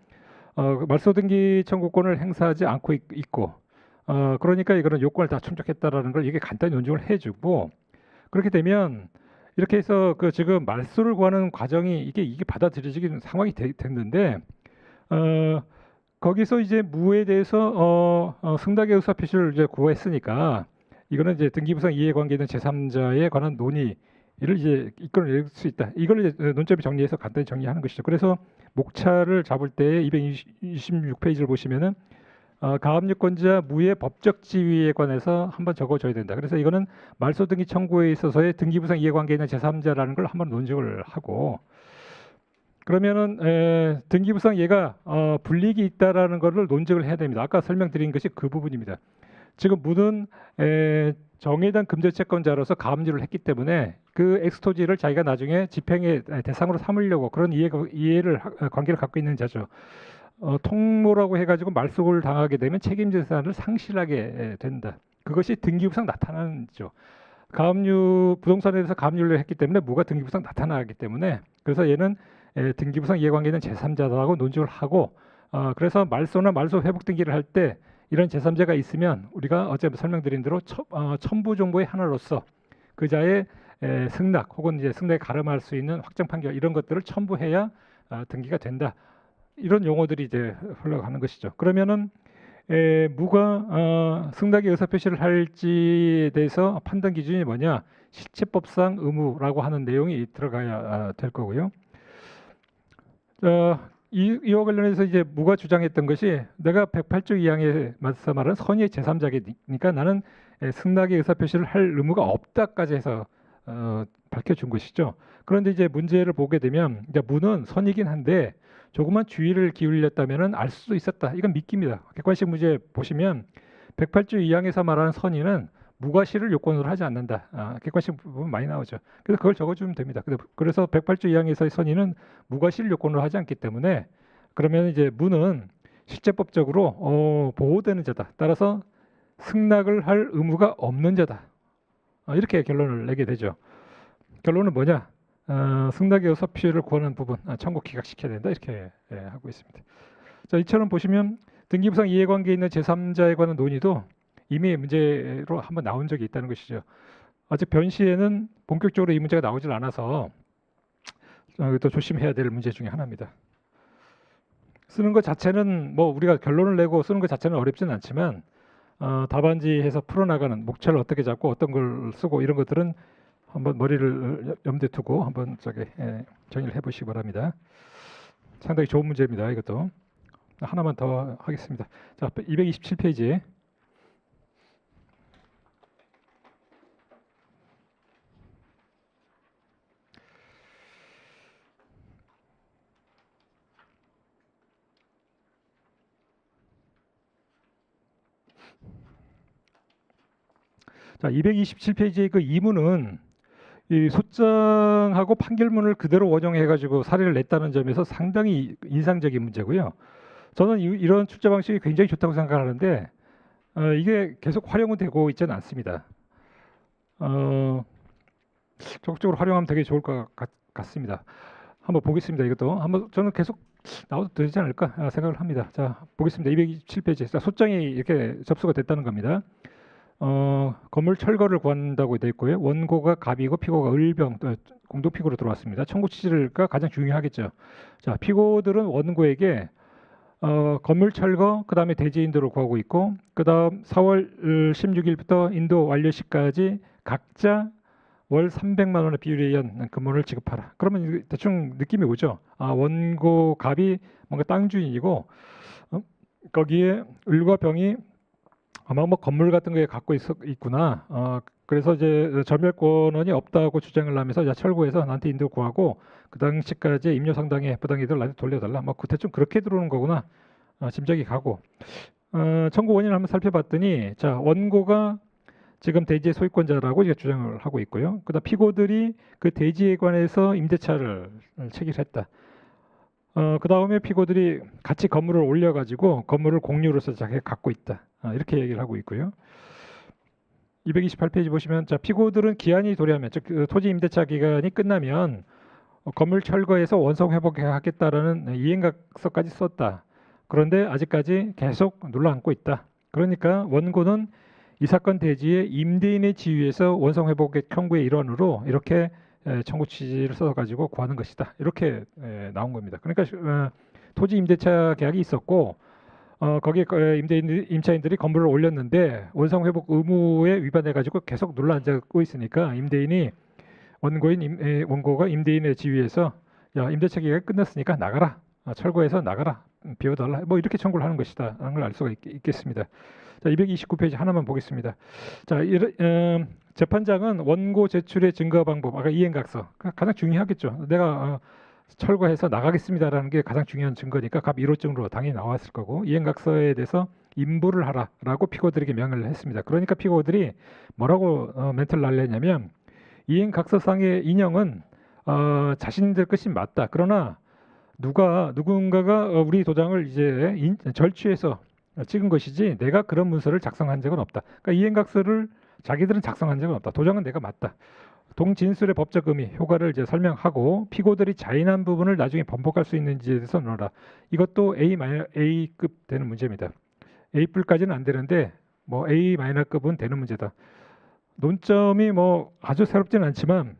말소 등기 청구권을 행사하지 않고 있고 그러니까 이거는 요건을 다 충족했다라는 걸 이게 간단히 논증을 해주고 그렇게 되면 이렇게 해서 그 지금 말소를 구하는 과정이 이게 받아들여지는 상황이 됐는데 거기서 이제 무에 대해서 승낙의 의사 표시를 이제 구했으니까 이거는 이제 등기부상 이해관계 있는 제3자에 관한 논의를 이제 이끌어낼 수 있다. 이걸 이제 논점이 정리해서 간단히 정리하는 것이죠. 그래서 목차를 잡을 때 226페이지를 보시면은 가압류권자 무의 법적 지위에 관해서 한번 적어줘야 된다. 그래서 이거는 말소 등기 청구에 있어서의 등기부상 이해관계 있는 제3자라는 걸 한번 논증을 하고 그러면은 등기부상 얘가 불이익이 있다라는 것을 논증을 해야 됩니다. 아까 설명드린 것이 그 부분입니다. 지금 무는 정해된 금전채권자로서 가압류를 했기 때문에 그 엑스토지를 자기가 나중에 집행의 대상으로 삼으려고 그런 관계를 갖고 있는 자죠. 통모라고 해가지고 말소를 당하게 되면 책임재산을 상실하게 된다. 그것이 등기부상 나타나죠. 가압류 부동산에 대해서 가압류를 했기 때문에 무가 등기부상 나타나기 때문에 그래서 얘는 등기부상 이해관계 있는 제3자라고 논증을 하고 그래서 말소나 말소 회복 등기를 할 때 이런 제3자가 있으면 우리가 어제 설명드린 대로 첨부 정보의 하나로서 그자의 승낙 혹은 이제 승낙에 가름할 수 있는 확정 판결 이런 것들을 첨부해야 등기가 된다. 이런 용어들이 이제 흘러가는 것이죠. 그러면은 무가 승낙의 의사표시를 할지에 대해서 판단 기준이 뭐냐? 실체법상 의무라고 하는 내용이 들어가야 될 거고요. 이와 관련해서 이제 무가 주장했던 것이 내가 108조 2항에 맞서 말하는 선의의 제3자니까 나는 승낙의 의사표시를 할 의무가 없다까지 해서 밝혀준 것이죠. 그런데 이제 문제를 보게 되면 이제 무는 선이긴 한데 조금만 주의를 기울였다면은 알 수도 있었다. 이건 믿깁니다. 객관식 문제 보시면 108조 2항에서 말하는 선의는 무가 실을 요건으로 하지 않는다. 객관식 부분 많이 나오죠. 그래서 그걸 적어주면 됩니다. 그래서 108조 2항에서의 선의는 무가 실 요건으로 하지 않기 때문에 그러면 이제 무는 실제법적으로 보호되는 자다. 따라서 승낙을 할 의무가 없는 자다. 이렇게 결론을 내게 되죠. 결론은 뭐냐? 승낙의 의사표시를 구하는 부분 청구 기각시켜야 된다. 이렇게 하고 있습니다. 자, 이처럼 보시면 등기부상 이해관계에 있는 제3자에 관한 논의도 이미 문제로 한번 나온 적이 있다는 것이죠. 아직 변시에는 본격적으로 이 문제가 나오질 않아서 또 조심해야 될 문제 중에 하나입니다. 쓰는 것 자체는 뭐 우리가 결론을 내고 쓰는 것 자체는 어렵지는 않지만 답안지에서 풀어나가는 목차를 어떻게 잡고 어떤 걸 쓰고 이런 것들은 한번 머리를 염두에 두고 한번 정리를 해보시기 바랍니다. 상당히 좋은 문제입니다. 이것도 하나만 더 하겠습니다. 자, 227페이지. 자, 227페이지의 그 이문은 이 소장하고 판결문을 그대로 원용해가지고 사례를 냈다는 점에서 상당히 인상적인 문제고요. 저는 이런 출제 방식이 굉장히 좋다고 생각하는데 이게 계속 활용은 되고 있지는 않습니다. 적극적으로 활용하면 되게 좋을 것 같습니다. 한번 보겠습니다. 이것도 한번 저는 계속 나와도 되지 않을까 생각을 합니다. 자, 보겠습니다. 227페이지. 자, 소장이 이렇게 접수가 됐다는 겁니다. 건물 철거를 구한다고 되어 있고요. 원고가 갑이고 피고가 을병 공동 피고로 들어왔습니다. 청구 취지가 가장 중요하겠죠. 자, 피고들은 원고에게 건물 철거, 그 다음에 대지 인도를 구하고 있고, 그 다음 4월 16일부터 인도 완료 시까지 각자 월 300만 원의 비율에 의한 근무를 지급하라. 그러면 대충 느낌이 오죠. 원고 갑이 뭔가 땅 주인이고 거기에 을과 병이 아마 뭐 건물 같은 거에 갖고 있구나. 그래서 이제 점유권이 없다고 주장을 하면서 철거해서 나한테 인도 구하고 그 당시까지 임료 상당의 부당이익을 나한테 돌려달라. 뭐 대충 그렇게 들어오는 거구나. 짐작이 가고. 청구 원인을 한번 살펴봤더니 자, 원고가 지금 대지의 소유권자라고 이제 주장을 하고 있고요. 그다음 피고들이 그 대지에 관해서 임대차를 체결했다. 그 다음에 피고들이 같이 건물을 올려가지고 건물을 공유로서 자기가 갖고 있다. 이렇게 얘기를 하고 있고요. 228페이지 보시면 자, 피고들은 기한이 도래하면 즉 토지 임대차 기간이 끝나면 건물 철거해서 원성 회복하겠다라는 이행각서까지 썼다. 그런데 아직까지 계속 눌러앉고 있다. 그러니까 원고는 이 사건 대지의 임대인의 지위에서 원성 회복 청구의 일환으로 이렇게 청구 취지를 써가지고 구하는 것이다. 이렇게 나온 겁니다. 그러니까 토지 임대차 계약이 있었고 거기에 임차인들이 건물을 올렸는데 원성 회복 의무에 위반해가지고 계속 눌러앉고 있으니까 임대인이 원고가 임대인의 지위에서 야, 임대차 계약이 끝났으니까 나가라. 철거해서 나가라. 비워달라. 뭐 이렇게 청구를 하는 것이다. 라는 걸 알 수가 있겠습니다. 자, 229페이지 하나만 보겠습니다. 자, 재판장은 원고 제출의 증거 방법, 아까 이행각서 가장 중요하겠죠. 내가 철거해서 나가겠습니다라는 게 가장 중요한 증거니까 갑 1호증으로 당연히 나왔을 거고 이행각서에 대해서 인부를 하라라고 피고들에게 명령을 했습니다. 그러니까 피고들이 뭐라고 멘트를 날렸냐면 이행각서상의 인형은 자신들 것이 맞다. 그러나 누군가가 우리 도장을 이제 절취해서 찍은 것이지 내가 그런 문서를 작성한 적은 없다. 그러니까 이행각서를 자기들은 작성한 적은 없다. 도장은 내가 맞다. 동진술의 법적 의미, 효과를 이제 설명하고 피고들이 자인한 부분을 나중에 번복할 수 있는지에 대해서 논하라. 이것도 A급 되는 문제입니다. A뿔까지는 안 되는데 뭐 A-급은 되는 문제다. 논점이 뭐 아주 새롭지는 않지만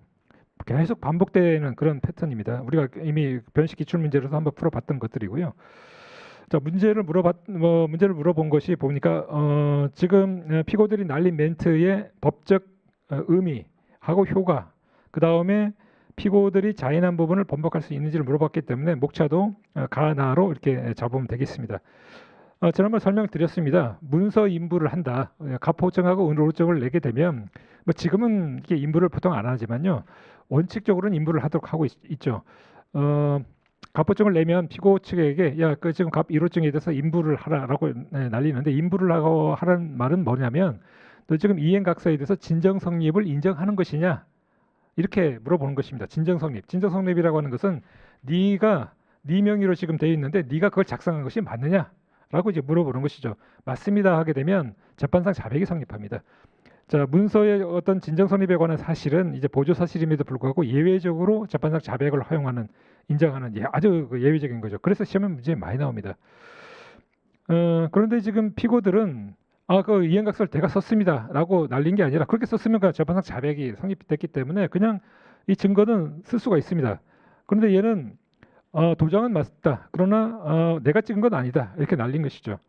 계속 반복되는 그런 패턴입니다. 우리가 이미 변식 기출 문제로도 한번 풀어봤던 것들이고요. 자, 문제를 물어본 것이 보니까 지금 피고들이 날린 멘트의 법적 의미하고 효과, 그 다음에 피고들이 자인한 부분을 번복할 수 있는지를 물어봤기 때문에 목차도 가나로 이렇게 잡으면 되겠습니다. 지난번 설명드렸습니다. 문서 인부를 한다. 가포증하고 의로증을 내게 되면 뭐 지금은 이게 인부를 보통 안 하지만요. 원칙적으로는 인부를 하도록 하고 있죠. 가포증을 내면 피고 측에게 야, 그 지금 갑 1호증에 대해서 인부를 하라라고 날리는데 인부를 하라는 말은 뭐냐면 너 지금 이행각서에 대해서 진정 성립을 인정하는 것이냐 이렇게 물어보는 것입니다. 진정 성립. 진정 성립이라고 하는 것은 네가 네 명의로 지금 되어 있는데 네가 그걸 작성한 것이 맞느냐? 라고 이제 물어보는 것이죠. 맞습니다 하게 되면 재판상 자백이 성립합니다. 자, 문서의 어떤 진정 성립에 관한 사실은 이제 보조 사실임에도 불구하고 예외적으로 재판상 자백을 허용하는 인정하는 아주 예외적인 거죠. 그래서 시험에 문제 많이 나옵니다. 그런데 지금 피고들은 그 이행각서를 내가 썼습니다라고 날린 게 아니라 그렇게 썼으면 그 재판상 자백이 성립됐기 때문에 그냥 이 증거는 쓸 수가 있습니다. 그런데 얘는 도장은 맞다. 그러나 내가 찍은 건 아니다. 이렇게 날린 것이죠.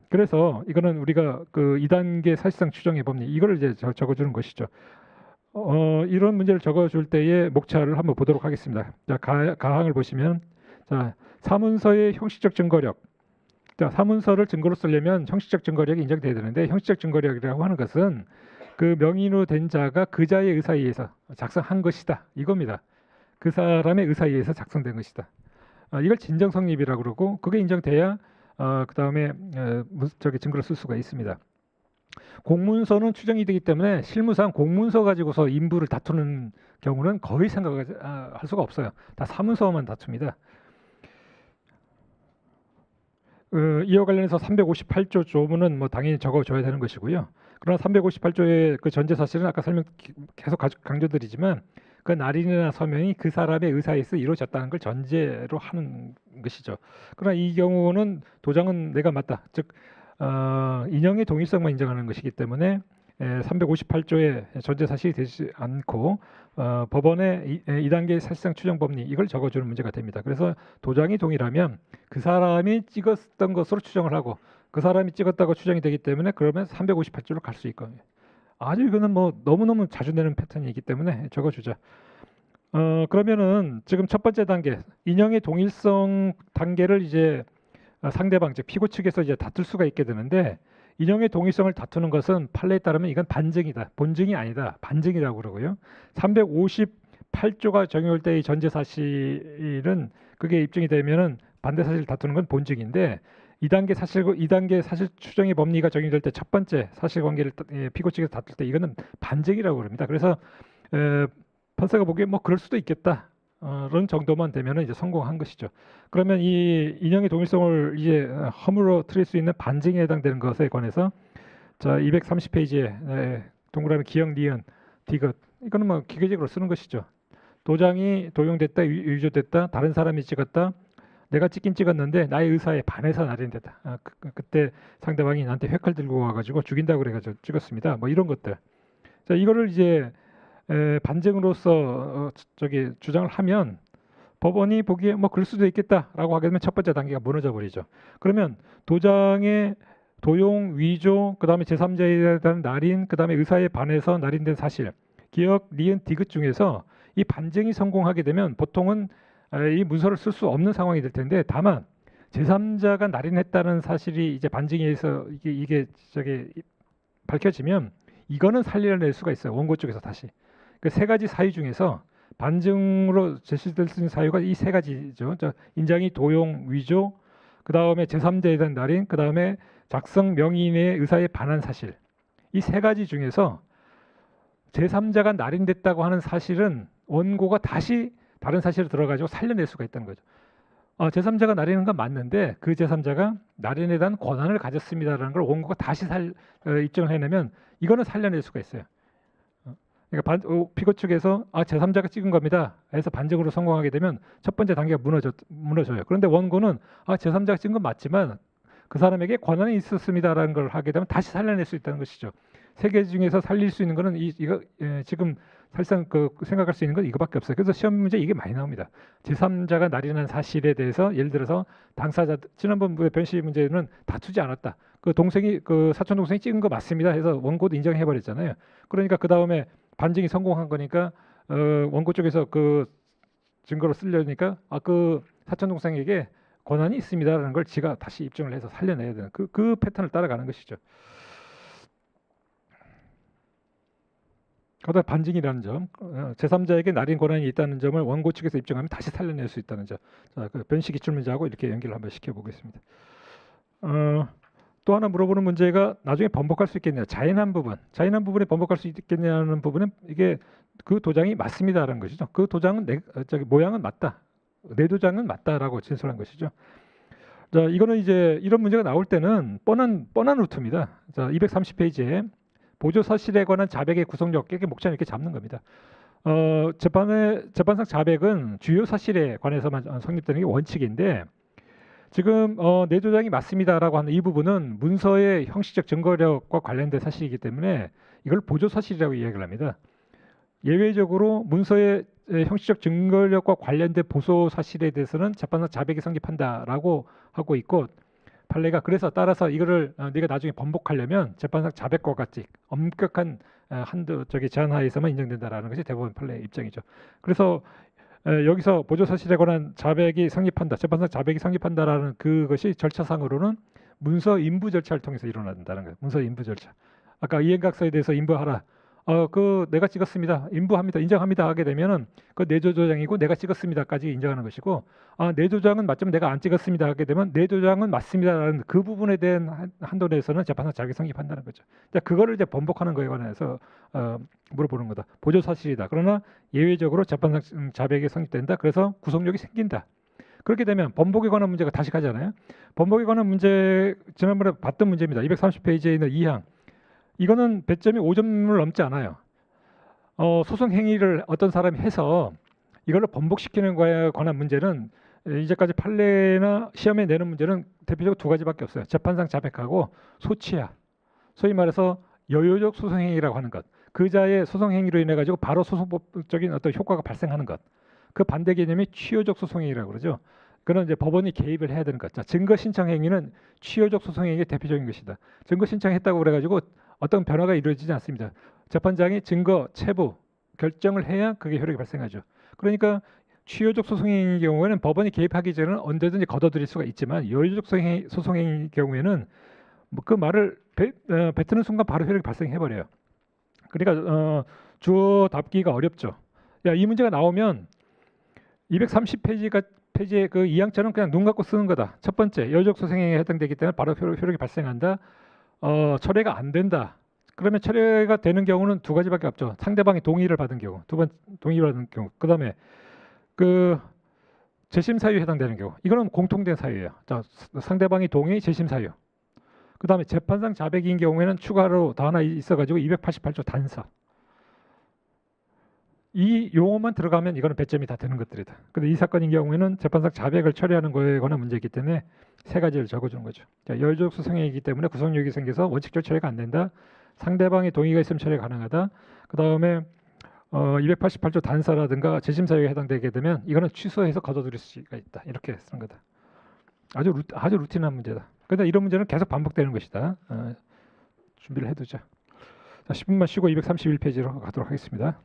그래서 이거는 우리가 그 2단계 사실상 추정의 법리 이걸 이제 적어주는 것이죠. 이런 문제를 적어줄 때의 목차를 한번 보도록 하겠습니다. 자, 가항을 보시면 자, 사문서의 형식적 증거력. 자, 사문서를 증거로 쓰려면 형식적 증거력이 인정돼야 되는데 형식적 증거력이라고 하는 것은 그 명의로 된 자가 그 자의 의사에 의해서 작성한 것이다. 이겁니다. 그 사람의 의사에 의해서 작성된 것이다. 이걸 진정 성립이라고 그러고 그게 인정돼야 그 다음에 증거를 쓸 수가 있습니다. 공문서는 추정이 되기 때문에 실무상 공문서 가지고서 인부를 다투는 경우는 거의 생각할 수가 없어요. 다 사문서만 다툽니다. 이와 관련해서 358조 조문은 뭐 당연히 적어줘야 되는 것이고요. 그러나 358조의 그 전제 사실은 아까 계속 강조드리지만 그 날인이나 서명이 그 사람의 의사에 의해서 이루어졌다는 걸 전제로 하는 것이죠. 그러나 이 경우는 도장은 내가 맞다. 즉 인형의 동일성만 인정하는 것이기 때문에 358조의 전제 사실이 되지 않고 법원의 2단계 사실상 추정 법리 이걸 적어주는 문제가 됩니다. 그래서 도장이 동일하면 그 사람이 찍었던 것으로 추정을 하고 그 사람이 찍었다고 추정이 되기 때문에 그러면 358조로 갈 수 있고 아주 이거는 뭐 너무너무 자주 내는 패턴이기 때문에 적어주자. 그러면은 지금 첫 번째 단계 인형의 동일성 단계를 이제 상대방 즉 피고 측에서 이제 다툴 수가 있게 되는데 인형의 동일성을 다투는 것은 판례에 따르면 이건 반증이다. 본증이 아니다. 반증이라고 그러고요. 358조가 적용할 때의 전제 사실은 그게 입증이 되면은 반대 사실을 다투는 건 본증인데 2단계 사실 추정의 법리가 적용될 때 첫 번째 사실관계를 피고 측에서 다툴 때 이거는 반증이라고 그럽니다. 그래서 판사가 보기에 뭐 그럴 수도 있겠다. 이런 정도만 되면 이제 성공한 것이죠. 그러면 이 인형의 동일성을 이제 허물어뜨릴 수 있는 반증에 해당되는 것에 관해서 자 230페이지에 동그라미 기역, 니은, 디귿 이거는 뭐 기계적으로 쓰는 것이죠. 도장이 도용됐다, 위조됐다, 다른 사람이 찍었다. 내가 찍긴 찍었는데 나의 의사에 반해서 날인됐다. 그때 상대방이 나한테 회칼 들고 와가지고 죽인다고 그래가지고 찍었습니다. 뭐 이런 것들. 자 이거를 이제 반증으로서 주장을 하면 법원이 보기에 뭐 그럴 수도 있겠다라고 하게 되면 첫 번째 단계가 무너져 버리죠. 그러면 도장의 도용, 위조, 그 다음에 제3자에 대한 날인, 그 다음에 의사에 반해서 날인된 사실, 기역, 니은, 디귿 중에서 이 반증이 성공하게 되면 보통은 이 문서를 쓸 수 없는 상황이 될 텐데 다만 제3자가 날인했다는 사실이 이제 반증에 의해서 이게 밝혀지면 이거는 살려낼 수가 있어요. 원고 쪽에서 다시. 그 세 가지 사유 중에서 반증으로 제시될 수 있는 사유가 이 세 가지죠. 인장이 도용, 위조, 그 다음에 제3자에 대한 날인, 그 다음에 작성 명의인의 의사에 반한 사실. 이 세 가지 중에서 제3자가 날인됐다고 하는 사실은 원고가 다시 다른 사실을 들어가지고 살려낼 수가 있다는 거죠. 제3자가 날리는 건 맞는데 그 제3자가 날인에 대한 권한을 가졌습니다라는 걸 원고가 다시 입증을 해내면 이거는 살려낼 수가 있어요. 그러니까 피고 측에서 제3자가 찍은 겁니다 해서 반증으로 성공하게 되면 첫 번째 단계가 무너져요. 그런데 원고는 제3자가 찍은 건 맞지만 그 사람에게 권한이 있었습니다라는 걸 하게 되면 다시 살려낼 수 있다는 것이죠. 세 개 중에서 살릴 수 있는 거는 이거 지금 사실상 그 생각할 수 있는 건 이거밖에 없어요. 그래서 시험 문제 이게 많이 나옵니다. 제3자가 날인한 사실에 대해서 예를 들어서 당사자 지난번 변시 문제는 다투지 않았다. 그 동생이 그 사촌 동생이 찍은 거 맞습니다. 해서 원고도 인정해 버렸잖아요. 그러니까 그 다음에 반증이 성공한 거니까 원고 쪽에서 그 증거로 쓰려니까 그 사촌 동생에게 권한이 있습니다라는 걸 지가 다시 입증을 해서 살려내야 되는 그 패턴을 따라가는 것이죠. 거기다 반증이라는 점, 제3자에게 날인 권한이 있다는 점을 원고 측에서 입증하면 다시 살려낼 수 있다는 점. 자, 그 변시 기출문제하고 이렇게 연결을 한번 시켜보겠습니다. 또 하나 물어보는 문제가 나중에 번복할 수 있겠냐. 자인한 부분에 번복할 수 있겠냐는 부분은 이게 그 도장이 맞습니다라는 것이죠. 그 도장은 모양은 맞다. 내 도장은 맞다라고 진술한 것이죠. 자, 이거는 이제 이런 문제가 나올 때는 뻔한 루트입니다. 자, 230페이지에 보조 사실에 관한 자백의 구성력, 이렇게 목차를 이렇게 잡는 겁니다. 재판상 자백은 주요 사실에 관해서만 성립되는 게 원칙인데 지금 내 조장이 맞습니다라고 하는 이 부분은 문서의 형식적 증거력과 관련된 사실이기 때문에 이걸 보조 사실이라고 이야기를 합니다. 예외적으로 문서의 형식적 증거력과 관련된 보소 사실에 대해서는 재판상 자백이 성립한다라고 하고 있고 판례가 그래서 따라서 이거를 네가 나중에 번복하려면 재판상 자백과 같이 엄격한 제한 하에서만 인정된다라는 것이 대법원 판례의 입장이죠. 그래서 여기서 보조 사실에 관한 자백이 성립한다, 재판상 자백이 성립한다라는 그것이 절차상으로는 문서 인부 절차를 통해서 일어난다는 거예요. 문서 인부 절차. 아까 이행각서에 대해서 인부하라. 그 내가 찍었습니다. 인부합니다. 인정합니다. 하게 되면은 그 내 조장이고 내가 찍었습니다까지 인정하는 것이고 내 조장은 맞지만 내가 안 찍었습니다. 하게 되면 내 조장은 맞습니다라는 그 부분에 대한 한도 내에서는 재판상 자백이 성립한다는 거죠. 자, 그거를 이제 번복하는 거에 관해서 물어보는 거다. 보조 사실이다. 그러나 예외적으로 재판상 자백이 성립된다. 그래서 구속력이 생긴다. 그렇게 되면 번복에 관한 문제가 다시 가잖아요. 번복에 관한 문제 지난번에 봤던 문제입니다. 230페이지에 있는 2항. 이거는 배점이 5점을 넘지 않아요. 소송 행위를 어떤 사람이 해서 이걸로 번복시키는 거에 관한 문제는 이제까지 판례나 시험에 내는 문제는 대표적으로 두 가지밖에 없어요. 재판상 자백하고 소치하. 소위 말해서 여유적 소송 행위라고 하는 것. 그자의 소송 행위로 인해 가지고 바로 소송법적인 어떤 효과가 발생하는 것. 그 반대 개념이 취효적 소송 행위라고 그러죠. 그런 이제 법원이 개입을 해야 되는 것. 자, 증거 신청 행위는 취효적 소송 행위의 대표적인 것이다. 증거 신청했다고 그래가지고 어떤 변화가 이루어지지 않습니다. 재판장이 증거, 체부, 결정을 해야 그게 효력이 발생하죠. 그러니까 취효적 소송행위의 경우에는 법원이 개입하기 전에는 언제든지 걷어들일 수가 있지만 여유적 소송행위의 경우에는 그 말을 뱉는 순간 바로 효력이 발생해버려요. 그러니까 주어답기가 어렵죠. 야, 이 문제가 나오면 230페이지의 그 2항처럼 그냥 눈 감고 쓰는 거다. 첫 번째, 여유적 소송행위에 해당되기 때문에 바로 효력이 발생한다. 철회가 안 된다. 그러면 철회가 되는 경우는 두 가지밖에 없죠. 상대방이 동의를 받은 경우, 두 번 동의를 받은 경우, 그 다음에 그 재심 사유에 해당되는 경우, 이거는 공통된 사유예요. 자, 상대방이 동의, 재심 사유. 그 다음에 재판상 자백인 경우에는 추가로 더 하나 있어가지고 288조 단서. 이 용어만 들어가면 이거는 배점이 다 되는 것들이다. 근데 이 사건인 경우에는 재판상 자백을 처리하는 거에 관한 문제이기 때문에 세 가지를 적어주는 거죠. 자, 여유적 소송이기 때문에 구속력이 생겨서 원칙적 처리가 안 된다. 상대방의 동의가 있으면 처리가 가능하다. 그 다음에 288조 단서라든가 재심 사유에 해당되게 되면 이거는 취소해서 걷어들일 수가 있다. 이렇게 쓰는 거다. 아주 루틴한 문제다. 근데 이런 문제는 계속 반복되는 것이다. 준비를 해두자. 자, 10분만 쉬고 231페이지로 가도록 하겠습니다.